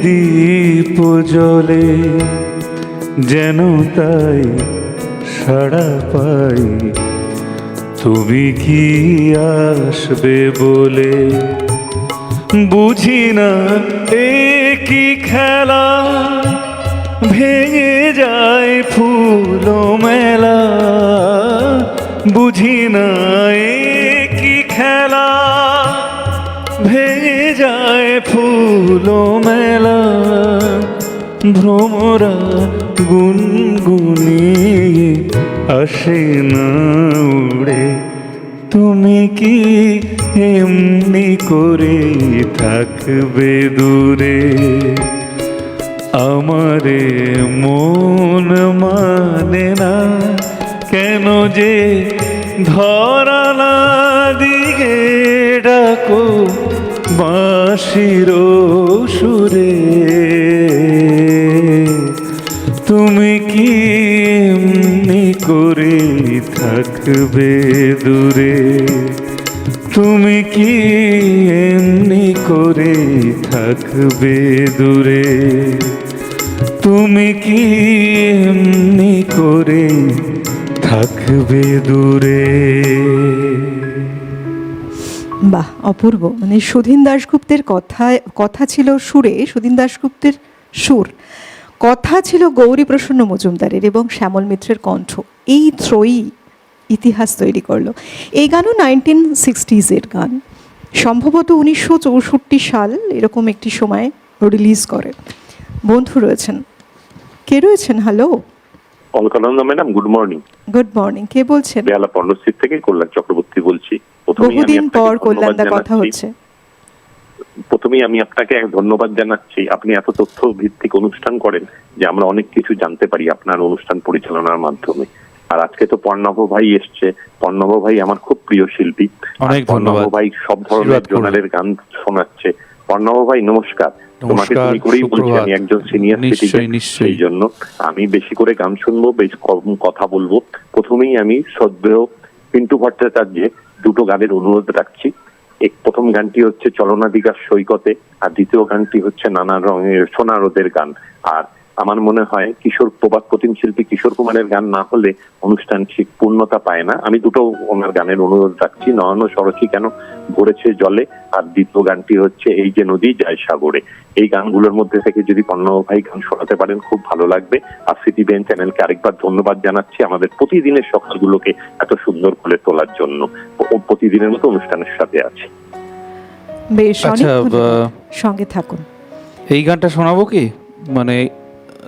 দীপ জ্বলে, যেন তাই সাড়া পাই তুমি কি আসবে বলে। বুঝি না এ কি খেলা, ভেঙে যায় ফুল মেলা। বুঝি না এ কি খেলা, ভেঙে যায় ফুল মেলা। ভ্রমরা গুনগুনিয়ে আসে না উড়ে, তুমি কি এমনি করে থাকবে দূরে। আমারে মন মানে না কেন যে ধরা না দিকে ডাকো বাঁশির সুরে। তুমি কি এমনি করে থাকবে দূরে, তুমি কি এমনি করে থাকবে দূরে, তুমি কি এমনি করে থাকবে দূরে। বাহ, অপূর্ব। মানে সুধীন দাশগুপ্তের কথা ছিল সুরে, সুধীন দাশগুপ্তের সুর, কথা ছিল গৌরী প্রসন্ন মজুমদারের এবং শ্যামল মিত্রের কণ্ঠ। এই ত্রয়ী ইতিহাস তৈরি করলো। এই গানও 1960s গান, সম্ভবত 1964 সাল এরকম একটি সময় রিলিজ করে। বন্ধু রয়েছেন, কে রয়েছেন? Hello, Alakananda madam, good morning. Good morning, কে বলছেন? বেহালা পর্ণশ্রী থেকে কল্যাণ চক্রবর্তী বলছি। বহুদিন পর কল্যাণদা কথা হচ্ছে। প্রথমেই আমি আপনাকে ধন্যবাদ জানাচ্ছি, আপনি এত তথ্য ভিত্তিক অনুষ্ঠান করেন যে আমরা অনেক কিছু জানতে পারি আপনার অনুষ্ঠান পরিচালনার মাধ্যমে। আর আজকে তো পর্ণব ভাই এসছে। পর্ণব ভাই আমার খুব প্রিয় শিল্পী। পর্ণব ভাই সব ধরনের জোনারের গান শোনাচ্ছে। পর্ণব ভাই নমস্কার। তোমাকে তুমি করেই বলছি, আমি একজন সিনিয়র সিটিজেন, সেই জন্য আমি বেশি করে গান শুনবো, বেশ কম কথা বলবো। প্রথমেই আমি শ্রদ্ধেয় পিন্টু ভট্টাচার্যের দুটো গানের অনুরোধ রাখছি। প্রথম গানটি হচ্ছে চলনা দিঘার সৈকতে, আর দ্বিতীয় গানটি হচ্ছে নানা রঙের সোনা রোদের গান। আর আমার মনে হয় কিশোর প্রবাদ প্রতিম শিল্পী কিশোর কুমারের গান না হলে অনুষ্ঠান ঠিক পূর্ণতা পায় না। আমি দুটো ওনার গানের অনুরোধ রাখছি, নয়ন সরসী কেন ভরেছে জলে, আর দ্বিতীয় গানটি হচ্ছে এই যে নদী যায় সাগরে। এই গানগুলোর মধ্যে থেকে যদি পর্ণব ভাই গান শোনাতে পারেন খুব ভালো লাগবে। আর সিটি বেন চ্যানেলকে আরেকবার ধন্যবাদ জানাচ্ছি আমাদের প্রতিদিনের সকালগুলোকে এত সুন্দর করে তোলার জন্য। প্রতিদিনের মতো অনুষ্ঠানের সাথে আছে। বেশ, সঙ্গে থাকুন। এই গানটা শোনাবো কি? মানে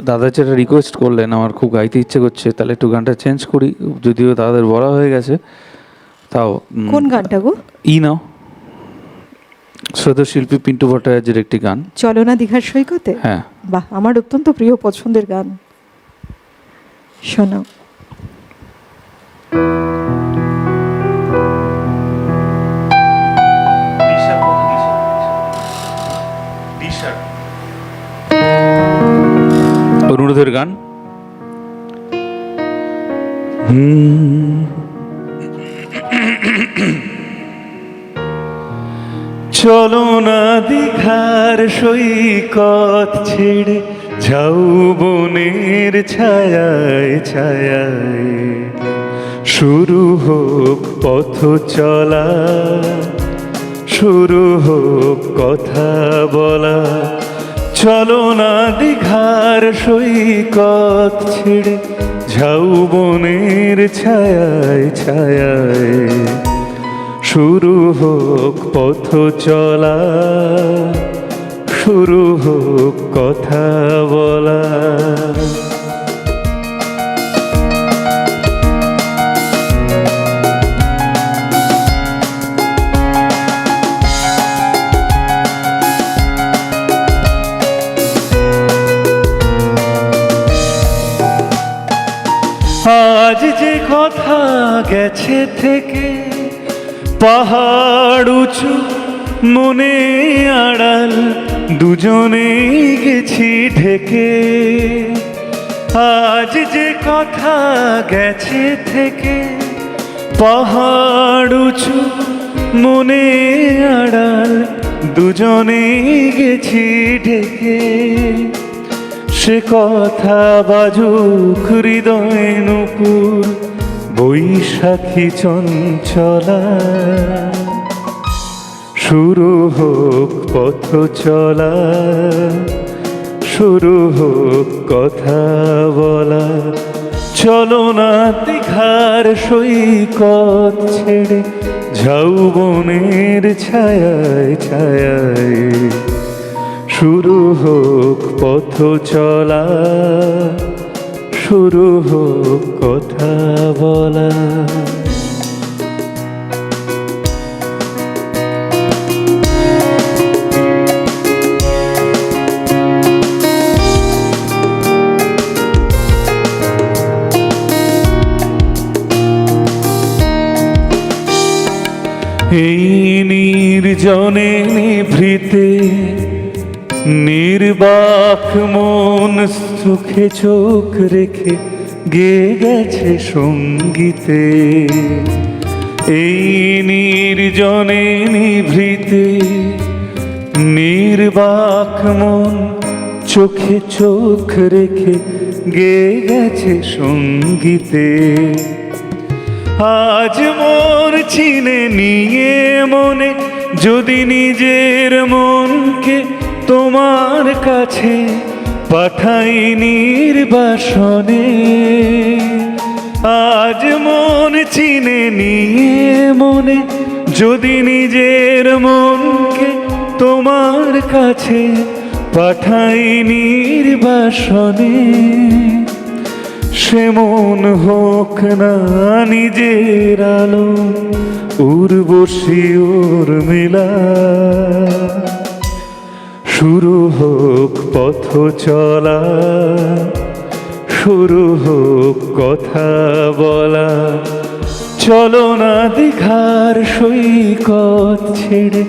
দাদা যেটা রিকোয়েস্ট করলেন, আমার খুব গাইতে ইচ্ছে করছে, তাহলে একটু গানটা চেঞ্জ করি, যদিও দাদাদের বলা হয়ে গেছে। তাও কোন গানটা গো? ই নাও, শ্রদ্ধেয় শিল্পী পিন্টু ভট্টাচার্যের একটি গান, চলনা দিঘার সৈকতে। হ্যাঁ, বাহ, আমার অত্যন্ত প্রিয় পছন্দের গান, শোনাও। অনুরোধের গান। চলো না দীঘার সৈকত ছেড়ে যাও বনের ছায়ায় ছায়ায়, শুরু হোক পথ চলা, শুরু হোক কথা বলা। চলো না দীঘার সৈকত ছেড়ে যাও বনের ছায়ায় ছায়ায়, শুরু হোক পথ চলা, শুরু হোক কথা বলা। আজ যে কথা গেছে থেকে, পাহাড় উঁচু মনে আড়াল, দুজনেই গেছি ঢেকে। আজ যে কথা গেছে থেকে, পাহাড় উঁচু মনে আড়াল, দুজনেই গেছি ঢেকে। সে কথা বাজুক হৃদয় নূপুর, বৈশাখী চঞ্চলা। শুরু হোক পথ চলা, শুরু হোক কথা বলা। চলো না দীঘার সৈকত ছেড়ে, ঝাউবনের ছায়ায় ছায়ায়। শুরু হোক পথ চলা, শুরু হোক কথা বলা। এই নির্জনে নিভৃতে, নির্বাক মন সুখে চোখ রেখে গেয়ে গেছে সঙ্গীতে। এই নির্জনে নিভৃতে, নির্বাক মন চোখে চোখ রেখে গেয়ে গেছে সঙ্গীতে। আজ মোর চিনে নিয়ে মনে, যদি নিজের মনকে তোমার কাছে পাঠাই নির্বাসনে। আজ মন চিনে নিয়ে মনে, যদি নিজের মনকে তোমার কাছে পাঠাই নির্বাসনে। সে মন হোক না নিজের আলো, উর্বশী উর্মিলা। শুরু হোক পথ চলা, শুরু হোক কথা বলা। চলো না দীঘার সৈকত ছেড়ে,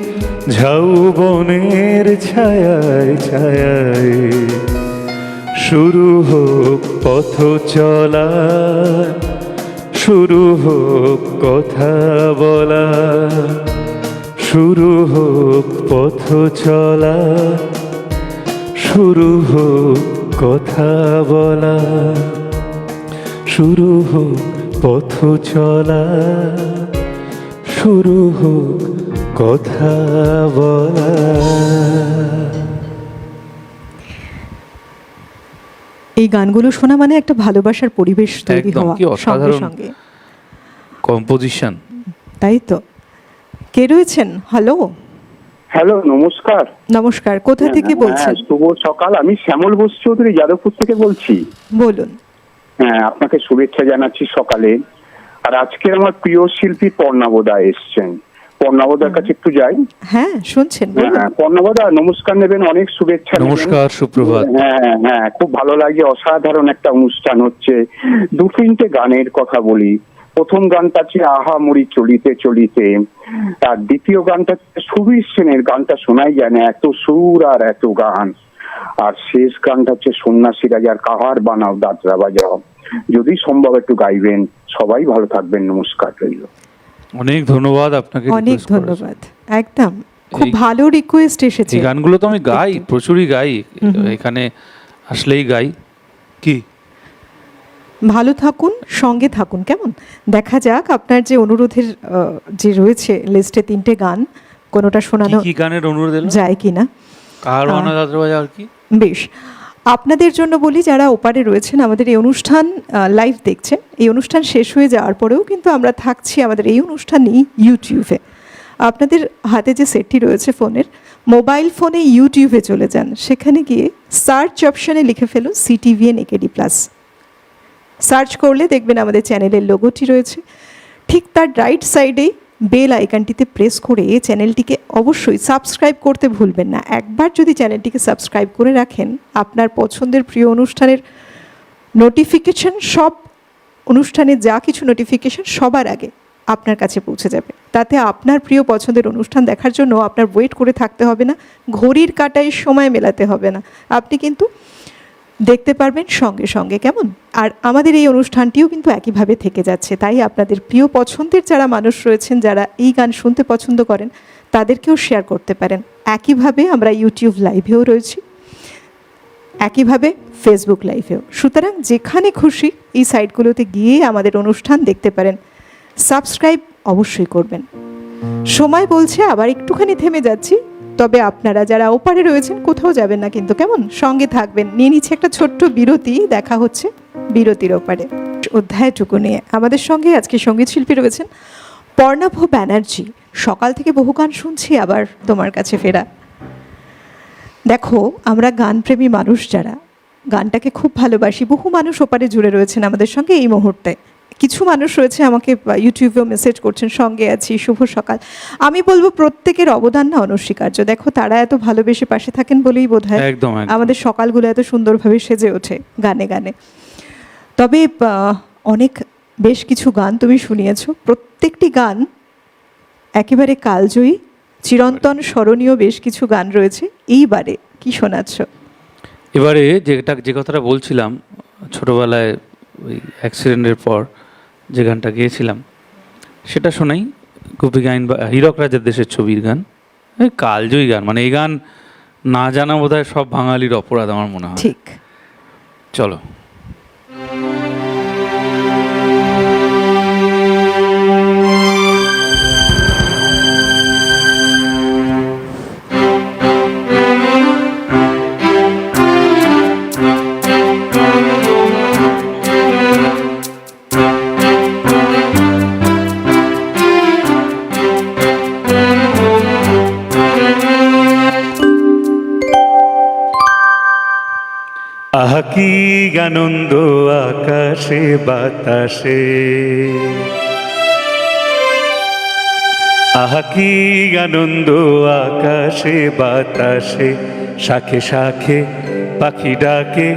ঝাউবনের ছায়ায় ছায়ায়। শুরু হোক পথ চলা, শুরু হোক কথা বলা। শুরু হোক পথ চলা, শুরু হোক কথা বলা। শুরু হোক পথ চলা, শুরু হোক কথা বলা। এই গানগুলো শোনা মানে একটা ভালোবাসার পরিবেশ তৈরি একদম, হওয়া কি সঙ্গে অসাধারণ সঙ্গে। কম্পোজিশন। তাই তো। কে রয়েছেন? হ্যালো, হ্যালো, নমস্কার। নমস্কার। কোথা থেকে বলছেন? শুভ সকাল। আমি শ্যামল বোস চৌধুরী যাদবপুর থেকে বলছি। বলুন। হ্যাঁ, আপনাকে শুভেচ্ছা জানাচ্ছি সকালে। আর আজকে আমার প্রিয় শিল্পী পর্ণাবদা এসছেন। পর্ণাবদার কাছে একটু যাই। হ্যাঁ, শুনছেন, বলুন। হ্যাঁ, পর্ণাবদা নমস্কার নেবেন, অনেক শুভেচ্ছা নেবেন। নমস্কার, সুপ্রভাত। হ্যাঁ হ্যাঁ, খুব ভালো লাগে, অসাধারণ একটা অনুষ্ঠান হচ্ছে। দু তিনটে গানের কথা বলি। প্রথম গানটা হচ্ছে আহা মরি চলিতে চলিতে, আর দ্বিতীয় গানটা সুবীর সেনের গানটা শোনাই যায় না, এত সুর আর এত গান। আর শেষ গানটা হচ্ছে সন্ন্যাসী রাজার কাহার বানাও দাদরা বাজাও। যদি সম্ভব একটু গাইবেন। সবাই ভালো থাকবেন, নমস্কার রইল। অনেক ধন্যবাদ আপনাকে। অনেক request করার জন্য। ধন্যবাদ। একদম খুব এই- ভালো রিকোয়েস্ট এসেছে। এই গানগুলো তো আমি গাই, প্রচুরই গাই, এখানে আসলেই গাই। কি ভালো থাকুন, সঙ্গে থাকুন, কেমন? দেখা যাক আপনার যে অনুরোধের যে রয়েছে লিস্টে 3টে গান, কোনোটা শোনানো কি গানের অনুরোধ এলো? যায় কিনা। কার বানা দাদরা বাজা আর কি? বেশ, আপনাদের জন্য বলি, যারা ওপারে রয়েছেন আমাদের এই অনুষ্ঠান লাইভ দেখছেন, এই অনুষ্ঠান শেষ হয়ে যাওয়ার পরেও কিন্তু আমরা থাকছি আমাদের এই অনুষ্ঠানই ইউটিউবে। আপনাদের হাতে যে সেটটি রয়েছে ফোনের, মোবাইল ফোনে ইউটিউবে চলে যান, সেখানে গিয়ে সার্চ অপশানে লিখে ফেলুন CTVN AKD+। সার্চ করলে দেখবেন আমাদের চ্যানেলের লোগোটি রয়েছে। ঠিক তার রাইট সাইডেই বেল আইকনটিতে প্রেস করে চ্যানেলটিকে অবশ্যই সাবস্ক্রাইব করতে ভুলবেন না। একবার যদি চ্যানেলটিকে সাবস্ক্রাইব করে রাখেন, আপনার পছন্দের প্রিয় অনুষ্ঠানের নোটিফিকেশন সব অনুষ্ঠানের যা কিছু নোটিফিকেশন সবার আগে আপনার কাছে পৌঁছে যাবে। তাতে আপনার প্রিয় পছন্দের অনুষ্ঠান দেখার জন্য আপনার ওয়েট করে থাকতে হবে না, ঘড়ির কাঁটায় সময় মেলাতে হবে না, আপনি কিন্তু দেখতে পারবেন সঙ্গে সঙ্গে, কেমন? আর আমাদের এই অনুষ্ঠানটিও কিন্তু একইভাবে থেকে যাচ্ছে। তাই আপনাদের প্রিয় পছন্দের যারা মানুষ রয়েছেন, যারা এই গান শুনতে পছন্দ করেন, তাদেরকেও শেয়ার করতে পারেন। একইভাবে আমরা ইউটিউব লাইভেও রয়েছি, একইভাবে ফেসবুক লাইভেও। সুতরাং যেখানে খুশি এই সাইটগুলোতে গিয়ে আমাদের অনুষ্ঠান দেখতে পারেন। সাবস্ক্রাইব অবশ্যই করবেন। সময় বলছে আবার একটুখানি থেমে যাচ্ছি, তবে আপনারা যারা ওপারে রয়েছেন কোথাও যাবেন না কিন্তু, কেমন? সঙ্গে থাকবেন। নিয়ে নিচ্ছে একটা ছোট্ট বিরতি, দেখা হচ্ছে বিরতির ওপারে। অধ্যায়টুকু নিয়ে আমাদের সঙ্গে আজকে সঙ্গীত শিল্পী রয়েছেন পর্ণাভ ব্যানার্জি। সকাল থেকে বহু গান শুনছি, আবার তোমার কাছে ফেরা। দেখো, আমরা গানপ্রেমী মানুষ যারা গানটাকে খুব ভালোবাসি, বহু মানুষ ওপারে জুড়ে রয়েছেন আমাদের সঙ্গে এই মুহূর্তে। কিছু মানুষ রয়েছে আমাকে ইউটিউবেও মেসেজ করছেন, সঙ্গে আছি, শুভ সকাল। আমি বলবো প্রত্যেকের অবদান না অনস্বীকার্য। দেখো, তারা এত ভালোবেসে পাশে থাকেন বলেই বোধহয় একদম আমাদের সকালগুলো এত সুন্দরভাবে সেজে ওঠে গানে গানে। তবে অনেক বেশ কিছু গান তুমি শুনিয়েছো, প্রত্যেকটি গান একেবারে কালজয়ী, চিরন্তন স্মরণীয়। বেশ কিছু গান রয়েছে, এইবারে কি শোনাচ্ছ? এবারে যে কথাটা বলছিলাম, ছোটোবেলায় ওই অ্যাক্সিডেন্টের পর যে গানটা গেয়েছিলাম সেটা শোনাই। গোপী গাইন বা হীরক রাজার দেশের ছবির গান, এই কালজয়ী গান। মানে এই গান না জানা বোধহয় সব বাঙালির অপরাধ আমার মনে হয়। ঠিক, চলো। আহা কি আনন্দ আকাশে বাতাসে, আহা কি আনন্দ আকাশে বাতাসে, শাখে শাখে পাখি ডাকে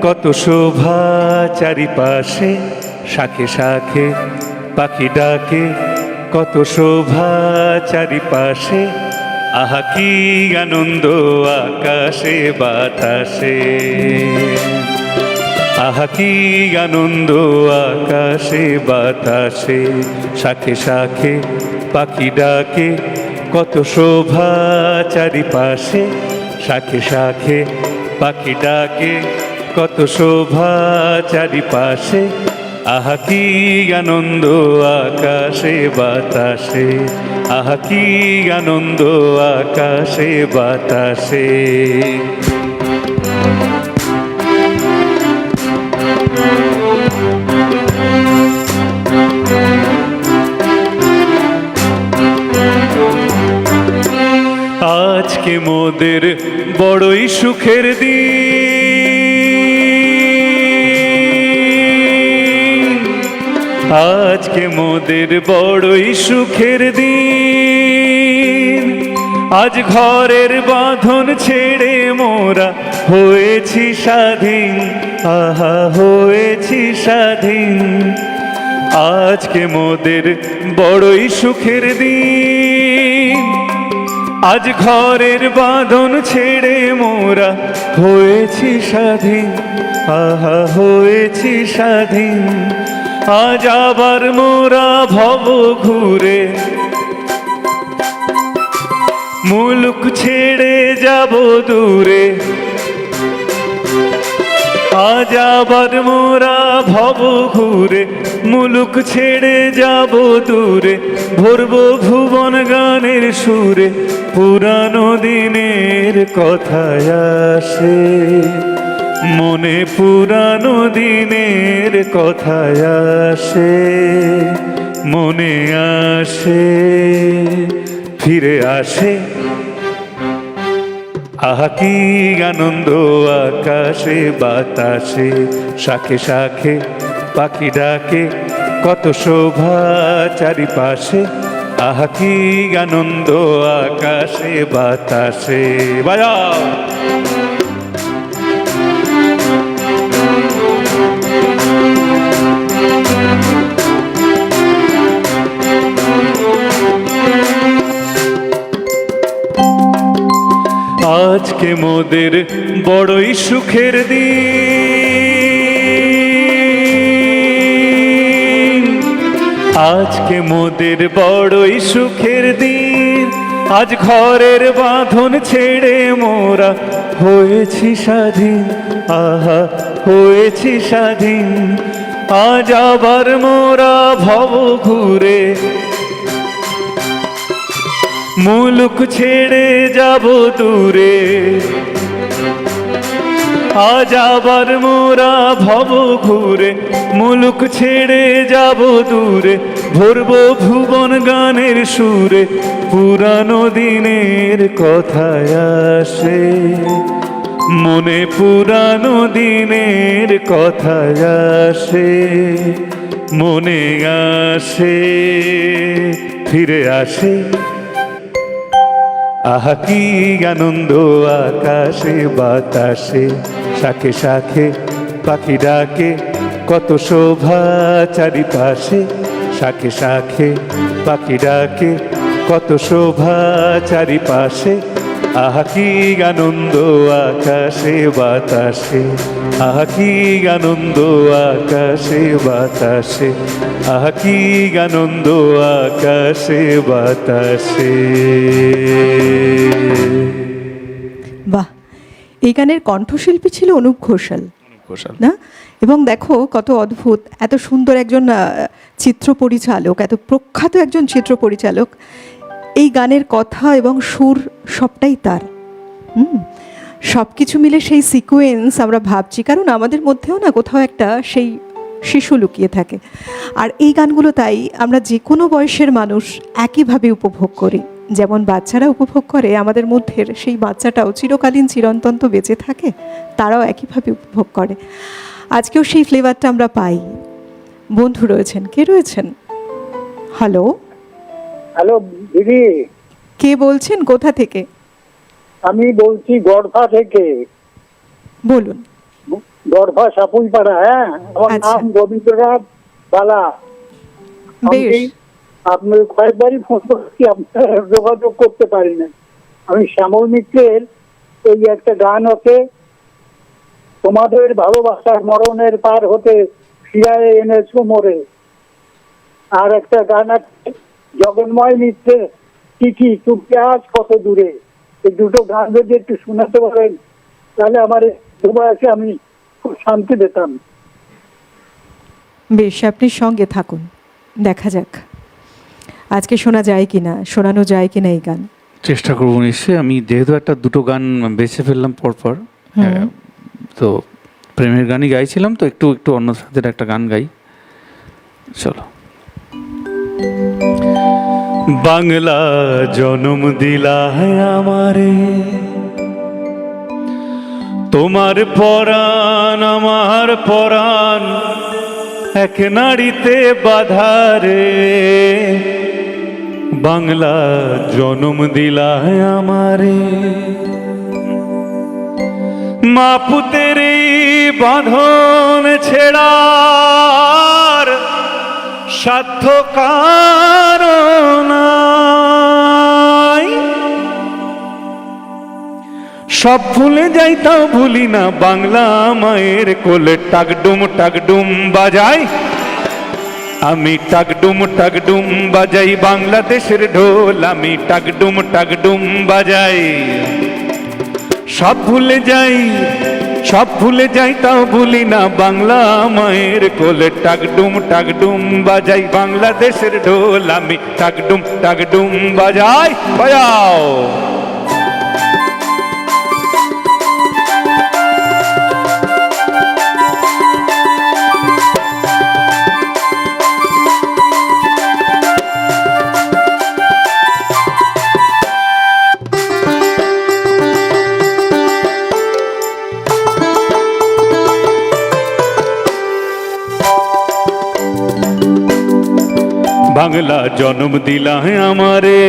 কত শোভা চারিপাশে, শাখে শাখে পাখি ডাকে কত শোভা চারিপাশে, আহা কি আনন্দ আকাশে বাতাসে, আহা কি আনন্দ আকাশে বাতাসে, শাখে শাখে পাখি ডাকে কত শোভা চারিপাশে, শাখে শাখে পাখি ডাকে কত শোভা চারিপাশে, আহা কি আনন্দ আকাশে বাতাসে, আহা কি আনন্দ আকাশে বাতাসে। আজকে মোদের বড়ই সুখের দিন, আজকে মোদের বড়ই সুখের দিন, আজ ঘরের বাঁধন ছেড়ে মোরা হয়েছি স্বাধীন, আহা হয়েছি স্বাধীন, আজকে মোদের বড়ই সুখের দিন, আজ ঘরের বাঁধন ছেড়ে মোরা হয়েছি স্বাধীন, আহা হয়েছি স্বাধীন, আজ আবার মোরা ভব ঘুরে মুলুক ছেড়ে যাব দূরে, আজ আবার মোরা ভব ঘুরে মুলুক ছেড়ে যাব দূরে, ভরব ভুবন গানের সুরে, পুরানো দিনের কথায় আসে মনে, পুরানো দিনের কথায় আসে মনে, আসে ফিরে আসে, আহা কি আনন্দ আকাশে বাতাসে, শাখে শাখে পাখি ডাকে কত শোভা চারিপাশে, আহা কি আনন্দ আকাশে বাতাসে। বাজাও। মোদের বড়ই সুখের দিন, আজকে মোদের বড়ই সুখের দিন। আজ ঘরের বাঁধন ছেড়ে মোরা হয়েছি স্বাধীন, আহা হয়েছি স্বাধীন। আজ আবার মোরা ভব ঘুরে মুলুক ছেড়ে যাব দূরে। আজ আবার মোরা ভব ঘুরে মুলুক ছেড়ে যাব দূরে। ভরব ভুবন গানের সুরে, পুরানো দিনের কথায় আসে মনে, পুরানো দিনের কথায় আসে মনে আসে, ফিরে আসে। আহা কি আনন্দ আকাশে বাতাসে, শাখে শাখে পাখি ডাকে, কত শোভা চারিপাশে। শাখে শাখে পাখি ডাকে, কত শোভা চারিপাশে। আহা কি আনন্দ আকাশে বাতাসে, আহা কি আনন্দ আকাশে বাতাসে, আহা কি আনন্দ আকাশে বাতাসে। বাহ, এই গানের কণ্ঠশিল্পী ছিল অনুপ ঘোষাল ঘোষাল। না? এবং দেখো কত অদ্ভুত, এত সুন্দর একজন চিত্র পরিচালক, এত প্রখ্যাত একজন চিত্র পরিচালক। এই গানের কথা এবং সুর সবটাই তার। সব কিছু মিলে সেই সিকোয়েন্স আমরা ভাবছি, কারণ আমাদের মধ্যেও না কোথাও একটা সেই শিশু লুকিয়ে থাকে। আর এই গানগুলো তাই আমরা যে কোনো বয়সের মানুষ একইভাবে উপভোগ করি। যেমন বাচ্চারা উপভোগ করে, আমাদের মধ্যে সেই বাচ্চাটাও চিরকালীন চিরন্তন তো বেঁচে থাকে, তারাও একইভাবে উপভোগ করে। আজকেও সেই ফ্লেভারটা আমরা পাই। বন্ধু রয়েছেন, কে রয়েছেন? হ্যালো, হ্যালো দিদি, কে বলছেন, কোথা থেকে? আমি বলছি গড়ফা থেকে। বলুন। গড়ফা সাপুইপাড়া। হ্যাঁ, আমার আচ্ছা। নাম রবীন্দ্রনাথ বালা। বেশ। আপনি কয়েকবারই ফোন করছি, আপনার যোগাযোগ করতে পারি না। আমি শ্যামল মিত্রের এই একটা গান আছে, তোমাদের ভালোবাসার মরণের পার হতে ফিরায় এনেছো মোরে। আর একটা গান আছে জগন্ময় মিত্রের চিঠি, তুমি আজ কত দূরে। এই দুটো গান যদি একটু শোনাতে পারেন তাহলে আমার দুবাইকে আমি খুব শান্তি পেতাম। বেশ, আপনি সঙ্গে থাকুন, দেখা যাক আজকে শোনা যায় কিনা, শোনানো যায় কিনা এই গান। চেষ্টা করবো নিশ্চয়ই। আমি যেহেতু একটা দুটো গান বেছে ফেললাম পরপর, তো প্রেমের গানই গাইছিলাম, তো একটু একটু অন্য সাথে একটা গান গাই। চলো। বাংলা জনম দিলা আমারে, তোমার পরাণ আমার পরাণ এক নাড়িতে বাধারে। বাংলা জনম দিলা আমারে, মা পুতের বাঁধন ছেড়ার সাধ্য কারণ নাই। সব ভুলে যাইতাম ভুলি না, বাংলা মায়ের কোলে টাকডুম বাজাই। আমি টাকডুম বাজাই, বাংলাদেশের ঢোল আমি টাকডুম বাজাই। সব ভুলে যাই তাও ভুলি না, বাংলা মায়ের কোলে টাকডুম বাজাই। বাংলাদেশের ঢোল আমি টাকডুম বাজাই। বাজাও। বাংলা জন্ম দিলা আমারে,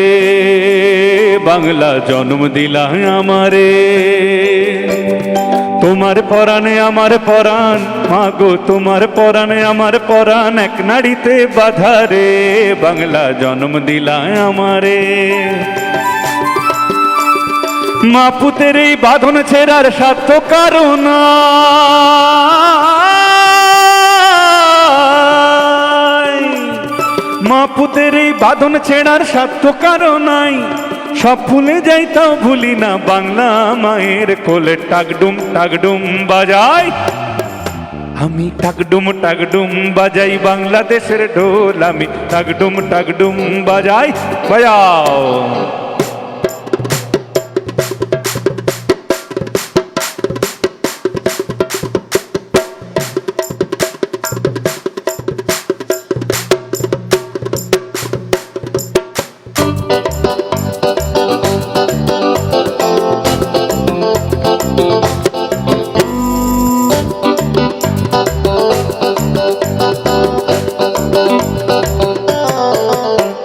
বাংলা জন্ম দিলা আমারে। তোমার পরাণে আমার পরাণ, মাগো তোমার পরাণে আমার পরাণ এক নাড়িতে বাধারে। বাংলা জন্ম দিলা আমারে, মা পুতের এই বাঁধন ছেড়ার স্বার্থ কারণ মা পুতের এই বাঁধন ছেড়ার স্বার্থ কারণ নাই, সব ভুলে যাই তাও ভুলি না বাংলা মায়ের কোলে টাকডুম বাজাই। আমি টাকডুম বাজাই বাংলাদেশের ঢোল, আমি টাকডুম বাজাই, বাজাও।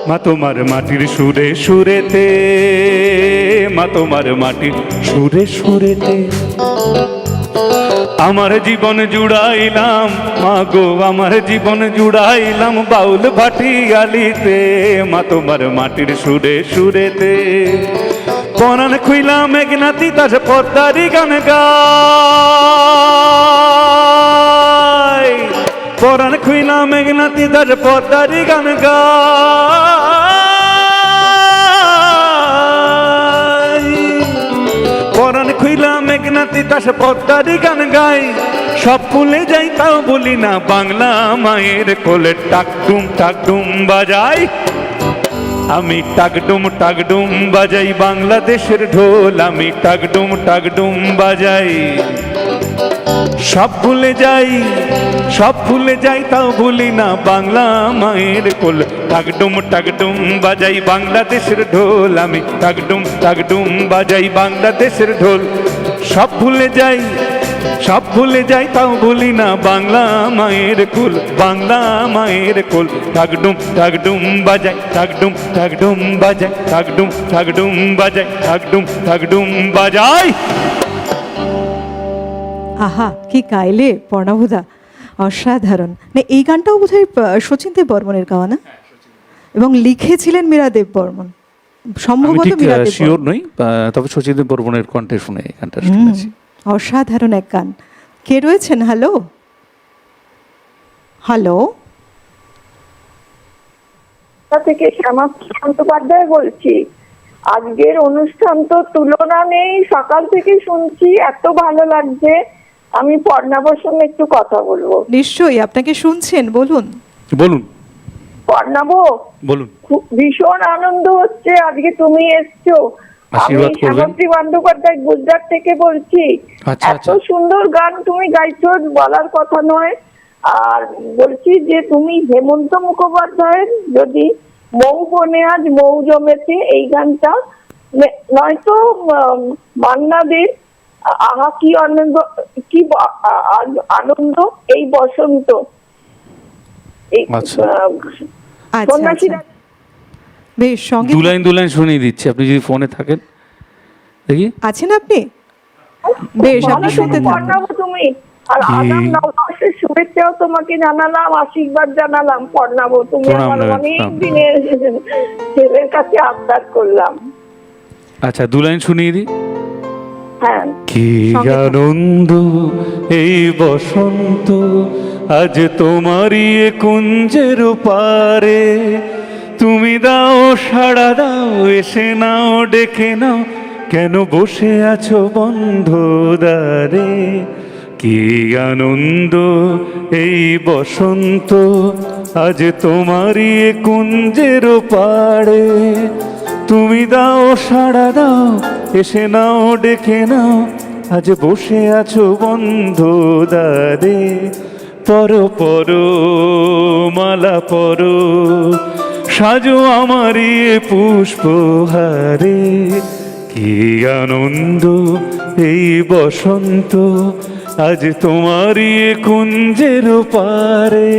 মা তোমার মাটির সুরে সুরেতে, মা তোমার মাটির সুরে সুরেতে আমার জীবন জুড়াইলাম, মা গো আমার জীবন জুড়াইলাম বাউল ভাটিয়ালিতে। মা তোমার মাটির সুরে সুরেতে পরাণ খুইলাম মেঘনাতি তাজ পদ্মারি গান গায়, পরাণ খুইলাম মেঘনাতি তাজ পদ্মারি গান গায়, পরাণ খুইলাম মেঘনাতি তাজ পদ্মারি গান গায়। সব ভুলে যাই তাও বলি না বাংলা মায়ের কোলে টাকডুম বাজাই। আমি টাকডুম বাজাই বাংলাদেশের ঢোল, আমি টাকডুম বাজাই। সব ভুলে যাই তাও ভুলি না বাংলা মায়ের কোল, টাকডুম বাজাই বাংলাদেশের ঢোল, আমি টাকডুম বাজাই বাংলাদেশের ঢোল। সব ভুলে যাই তাও ভুলি না বাংলা মায়ের কুল, বাংলা মায়ের কুল। টাকডুম বাজাই টাকডুম বাজাই টাকডুম বাজাই টাকডুম বাজাই। আহা কি গাইলে পর্ণবদা, অসাধারণ। না এই গানটাও বোধহয় শচীন দেব বর্মনের গাওয়া না, এবং লিখেছিলেন মীরা দেব বর্মন সম্ভবত। মীরা দেব শিওর নই, তবে শচীন দেব বর্মনের কণ্ঠে শুনে এই গানটা শুনেছি। অসাধারণ এক গান। কে রয়েছেন? হ্যালো হ্যালো, থেকে শ্যামা চট্টোপাধ্যায় বলছি। আজকের অনুষ্ঠান তো তুলনা নেই, সকাল থেকে শুনছি, এত ভালো লাগছে। আমি পর্ণাবর সঙ্গে একটু কথা বলবো। নিশ্চয়ই, আপনাকে শুনছেন, বলুন বলুন। পর্ণাব, বলুন। ভীষণ আনন্দ হচ্ছে আজকে তুমি এসছো। আমি শ্যামাশ্রী বন্দ্যোপাধ্যায় গুজরাট থেকে বলছি। এত সুন্দর গান তুমি গাইছো, বলার কথা নয়। আর বলছি যে তুমি হেমন্ত মুখোপাধ্যায়ের যদি মৌ বনে আজ মৌ জমেছে এই গানটা, নয়তো মান্না দের আহা কি আনন্দ, কি আনন্দ এই বসন্ত, এই সন্ন্যাসীরা। বেশ, সঙ্গে দুলাইন শুনিয়ে দিচ্ছি, আপনি যদি ফোনে থাকেন। দেখি আছেন আপনি? বেশ, আপনি শুনতে থাকুন। তুমি আর আগাম নববর্ষের শুভেচ্ছাও তোমাকে জানালাম, আশীর্বাদ জানালাম। পর্ণাব, তুমি আমার অনেক দিনের ছেলের কাছে আবদার করলাম। আচ্ছা, দুলাইন শুনিয়ে দিই। হ্যাঁ। কি আনন্দ এই বসন্ত, আজ তোমারই কুঞ্জের পারে। তুমি দাও সাড়া দাও, এসে নাও ডেকে নাও, কেন বসে আছো বন্ধ দ্বারে। কি আনন্দ এই বসন্ত, আজ তোমারই কুঞ্জের পাড়ে। তুমি দাও সাড়া দাও, এসে নাও ডেকে নাও, আজ বসে আছো বন্ধ দ্বারে। পর মালা পর, সাজো আমারই পুষ্পহারে। কি আনন্দ এই বসন্ত, আজ তোমারই কুঞ্জের পারে।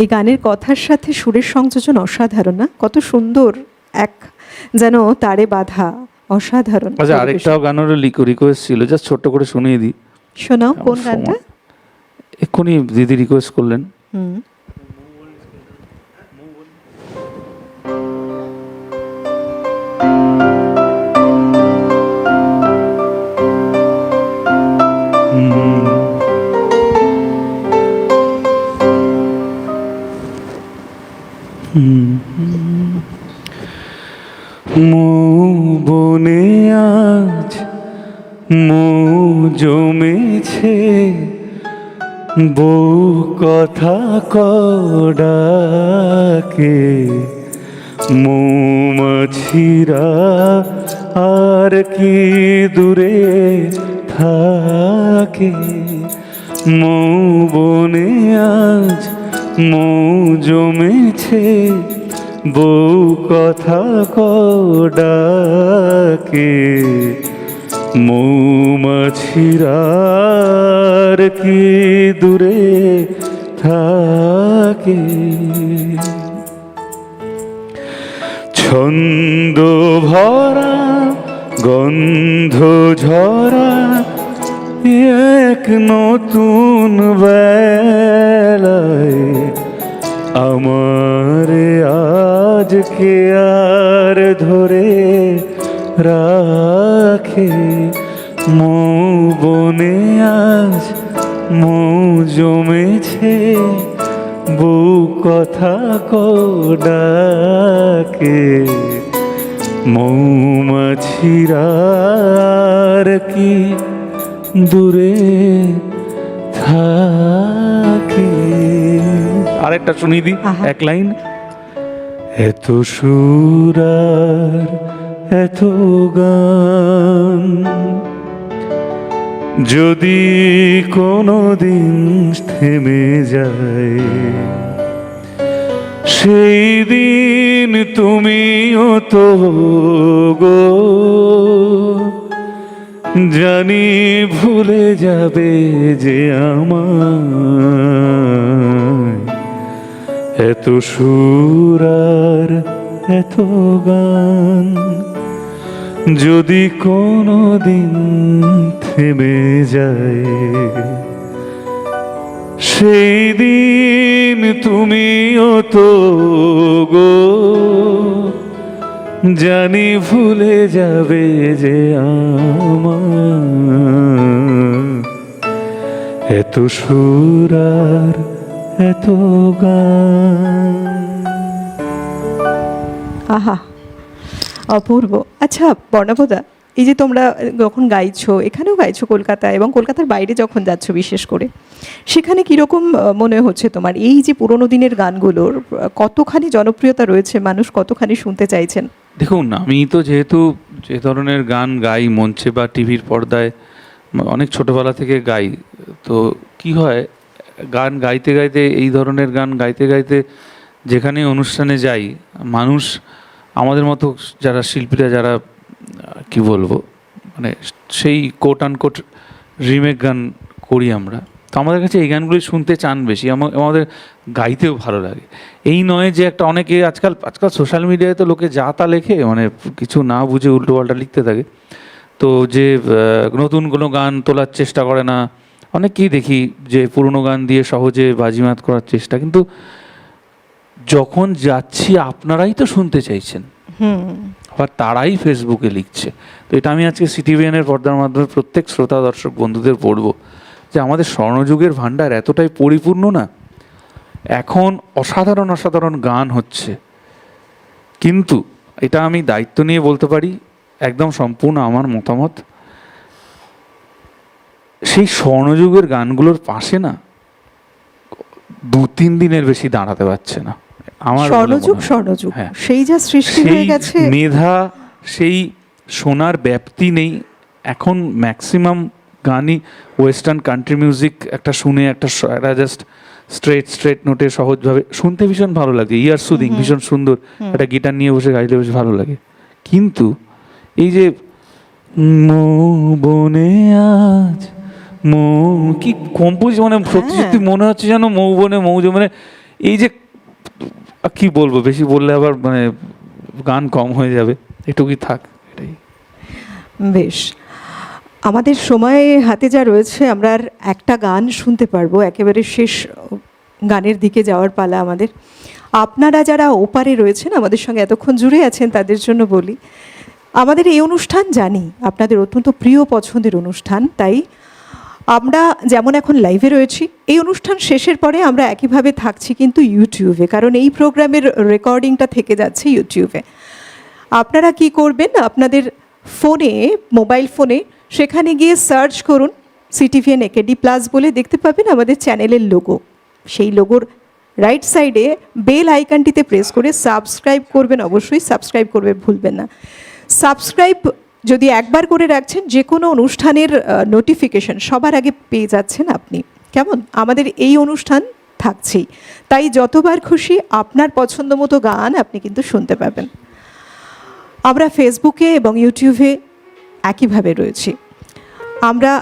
এই গানের কথার সাথে সুরের সংযোজন অসাধারণ না? কত সুন্দর এক যেন তারে বাঁধা, অসাধারণ। আচ্ছা, আরেকটাও গানের রিকোয়েস্ট ছিল, জাস্ট ছোট্ট করে শুনিয়ে দিই। শোনাও, কোন গানটা? এক্ষুনি দিদি রিকোয়েস্ট করলেন। মৌ জমেছে বউ কথা কডাকে, মৌমাছিরা আর কি দূরে থাকে, মৌ বনে আজ মৌ জমেছে বউ কথা কডাকে, মৌমাছিরা আর কি দূরে থাকে। ছন্দ ভরা গন্ধ ঝরা এক নতুন বেলায়, আমার আজকে আর ধরে রাখে, মৌ বনে আজ মৌ জমেছে বউ কথা কডাকে, মৌমাছিরা আর কি দূরে থাকে। আরেকটা শুনিয়ে দিই, এক লাইন। এত সুর আর এত গান যদি কোনোদিন থেমে যায়, সেই দিন তুমিও তো গো জানি ভুলে যাবে যে আমায়। এত সুর আর এত গান যদি কোনোদিন থেমে যায়, সেই দিন তুমিও তো গো জানি ভুলে যাবে যে আমার। এত সুর আর এত গান। আহা, অপূর্ব। আচ্ছা বর্ণাভদা, এই যে তোমরা যখন গাইছো, এখানেও গাইছো কলকাতায় এবং কলকাতার বাইরে যখন যাচ্ছ বিশেষ করে, সেখানে কীরকম মনে হচ্ছে তোমার এই যে পুরোনো দিনের গানগুলোর কতখানি জনপ্রিয়তা রয়েছে, মানুষ কতখানি শুনতে চাইছেন? দেখুন, আমি তো যেহেতু যে ধরনের গান গাই মঞ্চে বা টিভির পর্দায় অনেক ছোটোবেলা থেকে গাই, তো কি হয় গান গাইতে গাইতে, এই ধরনের গান গাইতে গাইতে যেখানে অনুষ্ঠানে যাই, মানুষ আমাদের মতো যারা শিল্পীরা, যারা কি বলবো মানে সেই কোট আনকোট রিমেক গান করি আমরা, তো আমাদের কাছে এই গানগুলি শুনতে চান বেশি, আমাদের গাইতেও ভালো লাগে। এই নয় যে একটা অনেকে আজকাল সোশ্যাল মিডিয়ায় তো লোকে যা তা লেখে, মানে কিছু না বুঝে উল্টোপাল্টা লিখতে থাকে, তো যে নতুন কোনো গান তোলার চেষ্টা করে না। অনেকেই দেখি যে পুরনো গান দিয়ে সহজে বাজিমাত করার চেষ্টা, কিন্তু যখন যাচ্ছি আপনারাই তো শুনতে চাইছেন, আবার তারাই ফেসবুকে লিখছে। তো এটা আমি আজকে সিটিভিএনের পর্দার মাধ্যমে প্রত্যেক শ্রোতা দর্শক বন্ধুদের পড়ব যে আমাদের স্বর্ণযুগের ভাণ্ডার এতটাই পরিপূর্ণ না, এখন অসাধারণ অসাধারণ গান হচ্ছে, কিন্তু এটা আমি দায়িত্ব নিয়ে বলতে পারি, একদম সম্পূর্ণ আমার মতামত, সেই স্বর্ণযুগের গানগুলোর পাশে না 2-3 দিনের বেশি দাঁড়াতে পারছে না আমার স্বর্ণযুগ। হ্যাঁ, সেই যা সৃষ্টি হয়ে গেছে, মেধা, সেই শোনার ব্যাপ্তি নেই এখন। ম্যাক্সিমাম গানই ওয়েস্টার্ন কান্ট্রি মিউজিক, একটা শুনে একটা জাস্ট স্ট্রেট নোটে সহজভাবে শুনতে ভীষণ ভালো লাগে, ইয়ার সুদিং, ভীষণ সুন্দর, একটা গিটার নিয়ে বসে গাইলে বেশ ভালো লাগে। কিন্তু এই যে মৌ বনে আজ মৌ, কি কম্পোজ, মানে সত্যি সত্যি মনে হচ্ছে যেন মৌ বনে মৌ, মানে এই যে কি বলবো, বেশি বললে আবার মানে গান কম হয়ে যাবে, এটুকুই থাক। এটাই বেশ। আমাদের সময় হাতে যা রয়েছে, আমরা আর একটা গান শুনতে পারবো, একেবারে শেষ গানের দিকে যাওয়ার পালা আমাদের। আপনারা যারা ওপারে রয়েছেন, আমাদের সঙ্গে এতক্ষণ জুড়ে আছেন, তাদের জন্য বলি, আমাদের এই অনুষ্ঠান জানি আপনাদের অত্যন্ত প্রিয় পছন্দের অনুষ্ঠান, তাই আমরা যেমন এখন লাইভে রয়েছি, এই অনুষ্ঠান শেষের পরে আমরা একইভাবে থাকছি কিন্তু ইউটিউবে, কারণ এই প্রোগ্রামের রেকর্ডিংটা থেকে যাচ্ছে ইউটিউবে। আপনারা কি করবেন, আপনাদের ফোনে, মোবাইল ফোনে সেখানে গিয়ে সার্চ করুন সিটিভিএন একেডি প্লাস বলে, দেখতে পাবেন আমাদের চ্যানেলের লোগো। সেই লোগোর রাইট সাইডে বেল আইকনটিতে প্রেস করে সাবস্ক্রাইব করবেন, অবশ্যই সাবস্ক্রাইব করবে ভুলবেন না। সাবস্ক্রাইব যদি একবার করে রাখছেন, যে কোনো অনুষ্ঠানের নোটিফিকেশন সবার আগে পেয়ে যাচ্ছেন আপনি। কেমন? আমাদের এই অনুষ্ঠান থাকছেই, তাই যতবার খুশি আপনার পছন্দ মতো গান আপনি কিন্তু শুনতে পাবেন। আমরা ফেসবুকে এবং ইউটিউবে একইভাবে রয়েছি। আমরা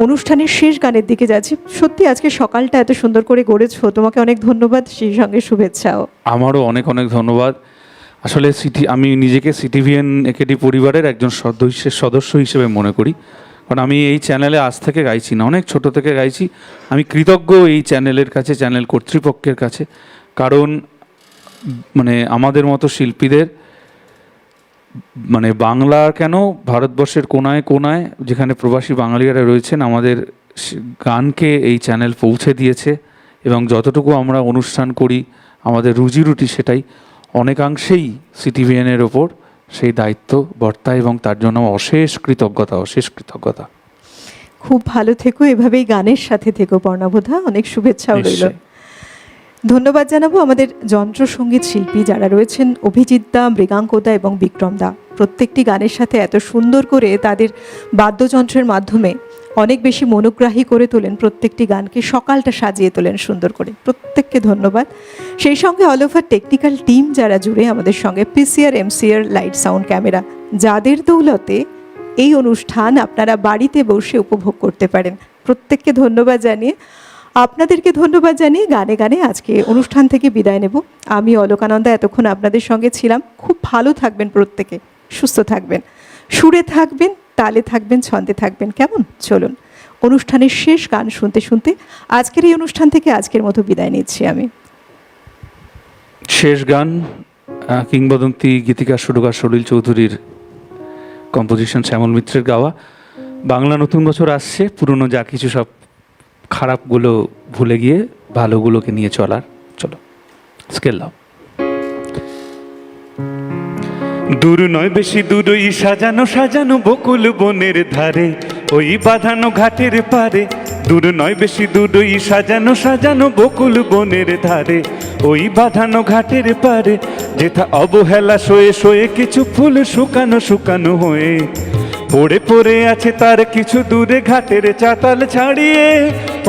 অনুষ্ঠানের শেষ গানের দিকে যাচ্ছি। সত্যি আজকে সকালটা এত সুন্দর করে গড়েছো, তোমাকে অনেক ধন্যবাদ, সেই সঙ্গে শুভেচ্ছাও। আমারও অনেক অনেক ধন্যবাদ। আসলে আমি নিজেকে সিটিভিএন একেডি পরিবারের একজন সদস্য হিসেবে মনে করি, কারণ আমি এই চ্যানেলে আজ থেকে গাইছি না, অনেক ছোট থেকে গাইছি। আমি কৃতজ্ঞ এই চ্যানেলের কাছে, চ্যানেল কর্তৃপক্ষের কাছে, কারণ মানে আমাদের মতো শিল্পীদের মানে বাংলার কেন ভারতবর্ষের কোনায় কোনায় যেখানে প্রবাসী বাঙালিরা রয়েছেন, আমাদের গানকে এই চ্যানেল পৌঁছে দিয়েছে। এবং যতটুকু আমরা অনুষ্ঠান করি, আমাদের রুজি রুটি সেটাই অনেকাংশেই সিটিভিএনের ওপর সেই দায়িত্ব বর্তায়, এবং তার জন্য অশেষ কৃতজ্ঞতা। খুব ভালো থেকো, এভাবেই গানের সাথে থেকো পর্ণাবোধা, অনেক শুভেচ্ছাও রইল। ধন্যবাদ জানাবো আমাদের যন্ত্রসঙ্গীত শিল্পী যারা রয়েছেন, অভিজিৎ দা, মৃগাঙ্কদা এবং বিক্রম দা। প্রত্যেকটি গানের সাথে এত সুন্দর করে তাদের বাদ্যযন্ত্রের মাধ্যমে অনেক বেশি মনোগ্রাহী করে তোলেন, প্রত্যেকটি গানকে সকালটা সাজিয়ে তোলেন সুন্দর করে। প্রত্যেককে ধন্যবাদ। সেই সঙ্গে অল ওভার টেকনিক্যাল টিম যারা জুড়ে আমাদের সঙ্গে, PCR, MCR, light, sound, camera, যাদের দৌলতে এই অনুষ্ঠান আপনারা বাড়িতে বসে উপভোগ করতে পারেন। প্রত্যেককে ধন্যবাদ জানিয়ে, আপনাদেরকে ধন্যবাদ জানিয়ে গানে গানে আজকে অনুষ্ঠান থেকে বিদায় নেব। আমি অলোকানন্দা এতক্ষণ আপনাদের সঙ্গে ছিলাম। খুব ভালো থাকবেন প্রত্যেকে, সুস্থ থাকবেন, সুরে থাকবেন, তালে থাকবেন, ছন্দে থাকবেন। কেমন? চলুন অনুষ্ঠানের শেষ গান শুনতে শুনতে আজকের এই অনুষ্ঠান থেকে আজকের মতো বিদায় নিচ্ছি আমি। শেষ গান কিংবদন্তি গীতিকার সুরকার সলিল চৌধুরীর কম্পোজিশন, শ্যামল মিত্রের গাওয়া। বাংলা নতুন বছর আসছে, পুরনো যা কিছু সব খারাপগুলো ভুলে গিয়ে ভালোগুলোকে নিয়ে চলার, চলো স্কেল দাও। দূর নয় বেশি দূর, ওই সাজানো সাজানো বকুল বনের ধারে, ওই বাঁধানো ঘাটের পারে। দূর নয় বেশি দূর, ওই সাজানো সাজানো বকুল বনের ধারে, ওই বাঁধানো ঘাটের পারে। যেথা অবহেলা শোয়ে শোয়ে কিছু ফুল শুকানো শুকানো হয়ে পড়ে পড়ে আছে তার কিছু দূরে ঘাটের চাতাল ছাড়িয়ে।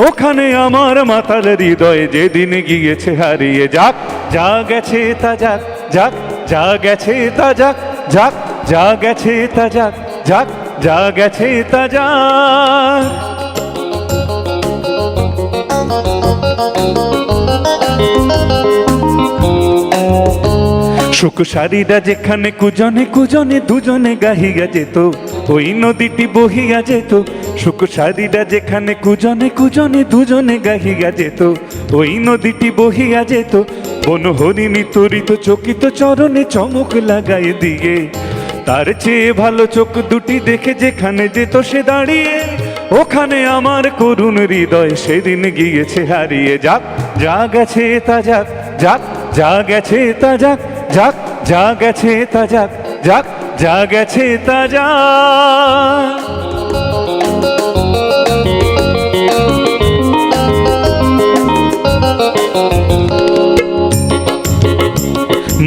ওখানে আমার মাতাল হৃদয়ে যেদিন গিয়েছে হারিয়ে। যাক যা গেছে তা যাক, যাক যা গেছে তা যাক, যাক যা গেছে তা যাক, যাক যা গেছে তা যাক। সুখ সারিরা যেখানে কুজনে কুজনে দুজনে গাহিয়া যেত, ওই নদীটি বহিয়া যেত। সুখ সারিরা যেখানে কুজনে কুজনে দুজনে গাহিয়া যেত, ওই নদীটি বহিয়া যেত। বন হরিণী তরিত চকিত চরণে চমক লাগাই দিয়ে, তার চেয়ে ভালো চোখ দুটি দেখে যেখানে যেত সে দাঁড়িয়ে। ওখানে আমার করুণ হৃদয় সেদিন গিয়েছে হারিয়ে। যাক যা গেছে তা যাক, যাক যা গেছে তা যাক, যাক যা গেছে তা যাক, যাক যা গেছে তা যাক।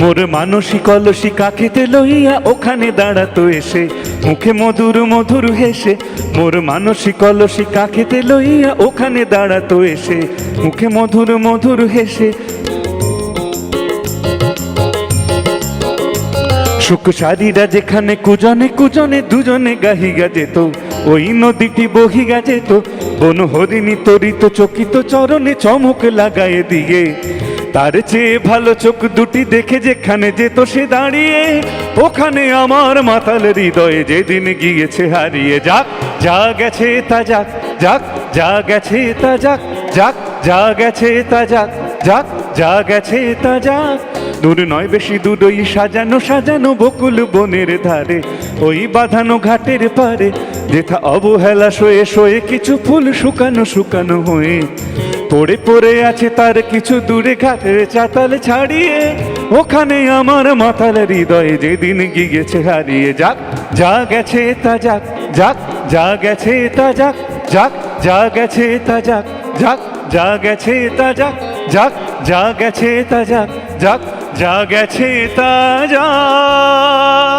মোর মানসী কলসী কাকেতে লইয়া ওখানে দাঁড়াতো এসে, মুখে মধুর মধুর হেসে। মোর মানসী কলসী কাকেতে লইয়া ওখানে দাঁড়াতো এসে, মুখে মধুর মধুর হেসে। সুখ সারিরা যেখানে কুজনে কুজনে দুজনে গাহিয়া যেত, ওই নদীটি বহিয়া যেত। বন হরিণী তরিত চকিত চরণে চমক লাগায়ে দিয়ে, তার চেয়ে ভালো চোখ দুটি দেখে যেখানে যেত সে দাঁড়িয়ে। ওখানে আমার মাতাল হৃদয়ে যেদিন গিয়েছে হারিয়ে। যাক যা গেছে তা যাক, যাক যা গেছে তা যাক, যাক যা গেছে তা যাক, যাক যা গেছে তা যাক। দূর নয় বেশি দূর, ওই সাজানো সাজানো বকুল বনের ধারে, ওই বাঁধানো ঘাটের পারে। যেথা অবহেলা শোয়ে শোয়ে কিছু ফুল শুকানো শুকানো হয়ে পড়ে পড়ে আছে তার কিছু দূরে ঘাটের চাতাল ছাড়িয়ে। ওখানে আমার মাতাল হৃদয়ে যেদিন গিয়েছে হারিয়ে। যাক যা গেছে তা যাক, যাক যা গেছে তা যাক, যাক যা গেছে তা যাক, যাক যা গেছে তা যাক, যাক যা গেছে তা যাক, যাক যা গেছে তা যাক।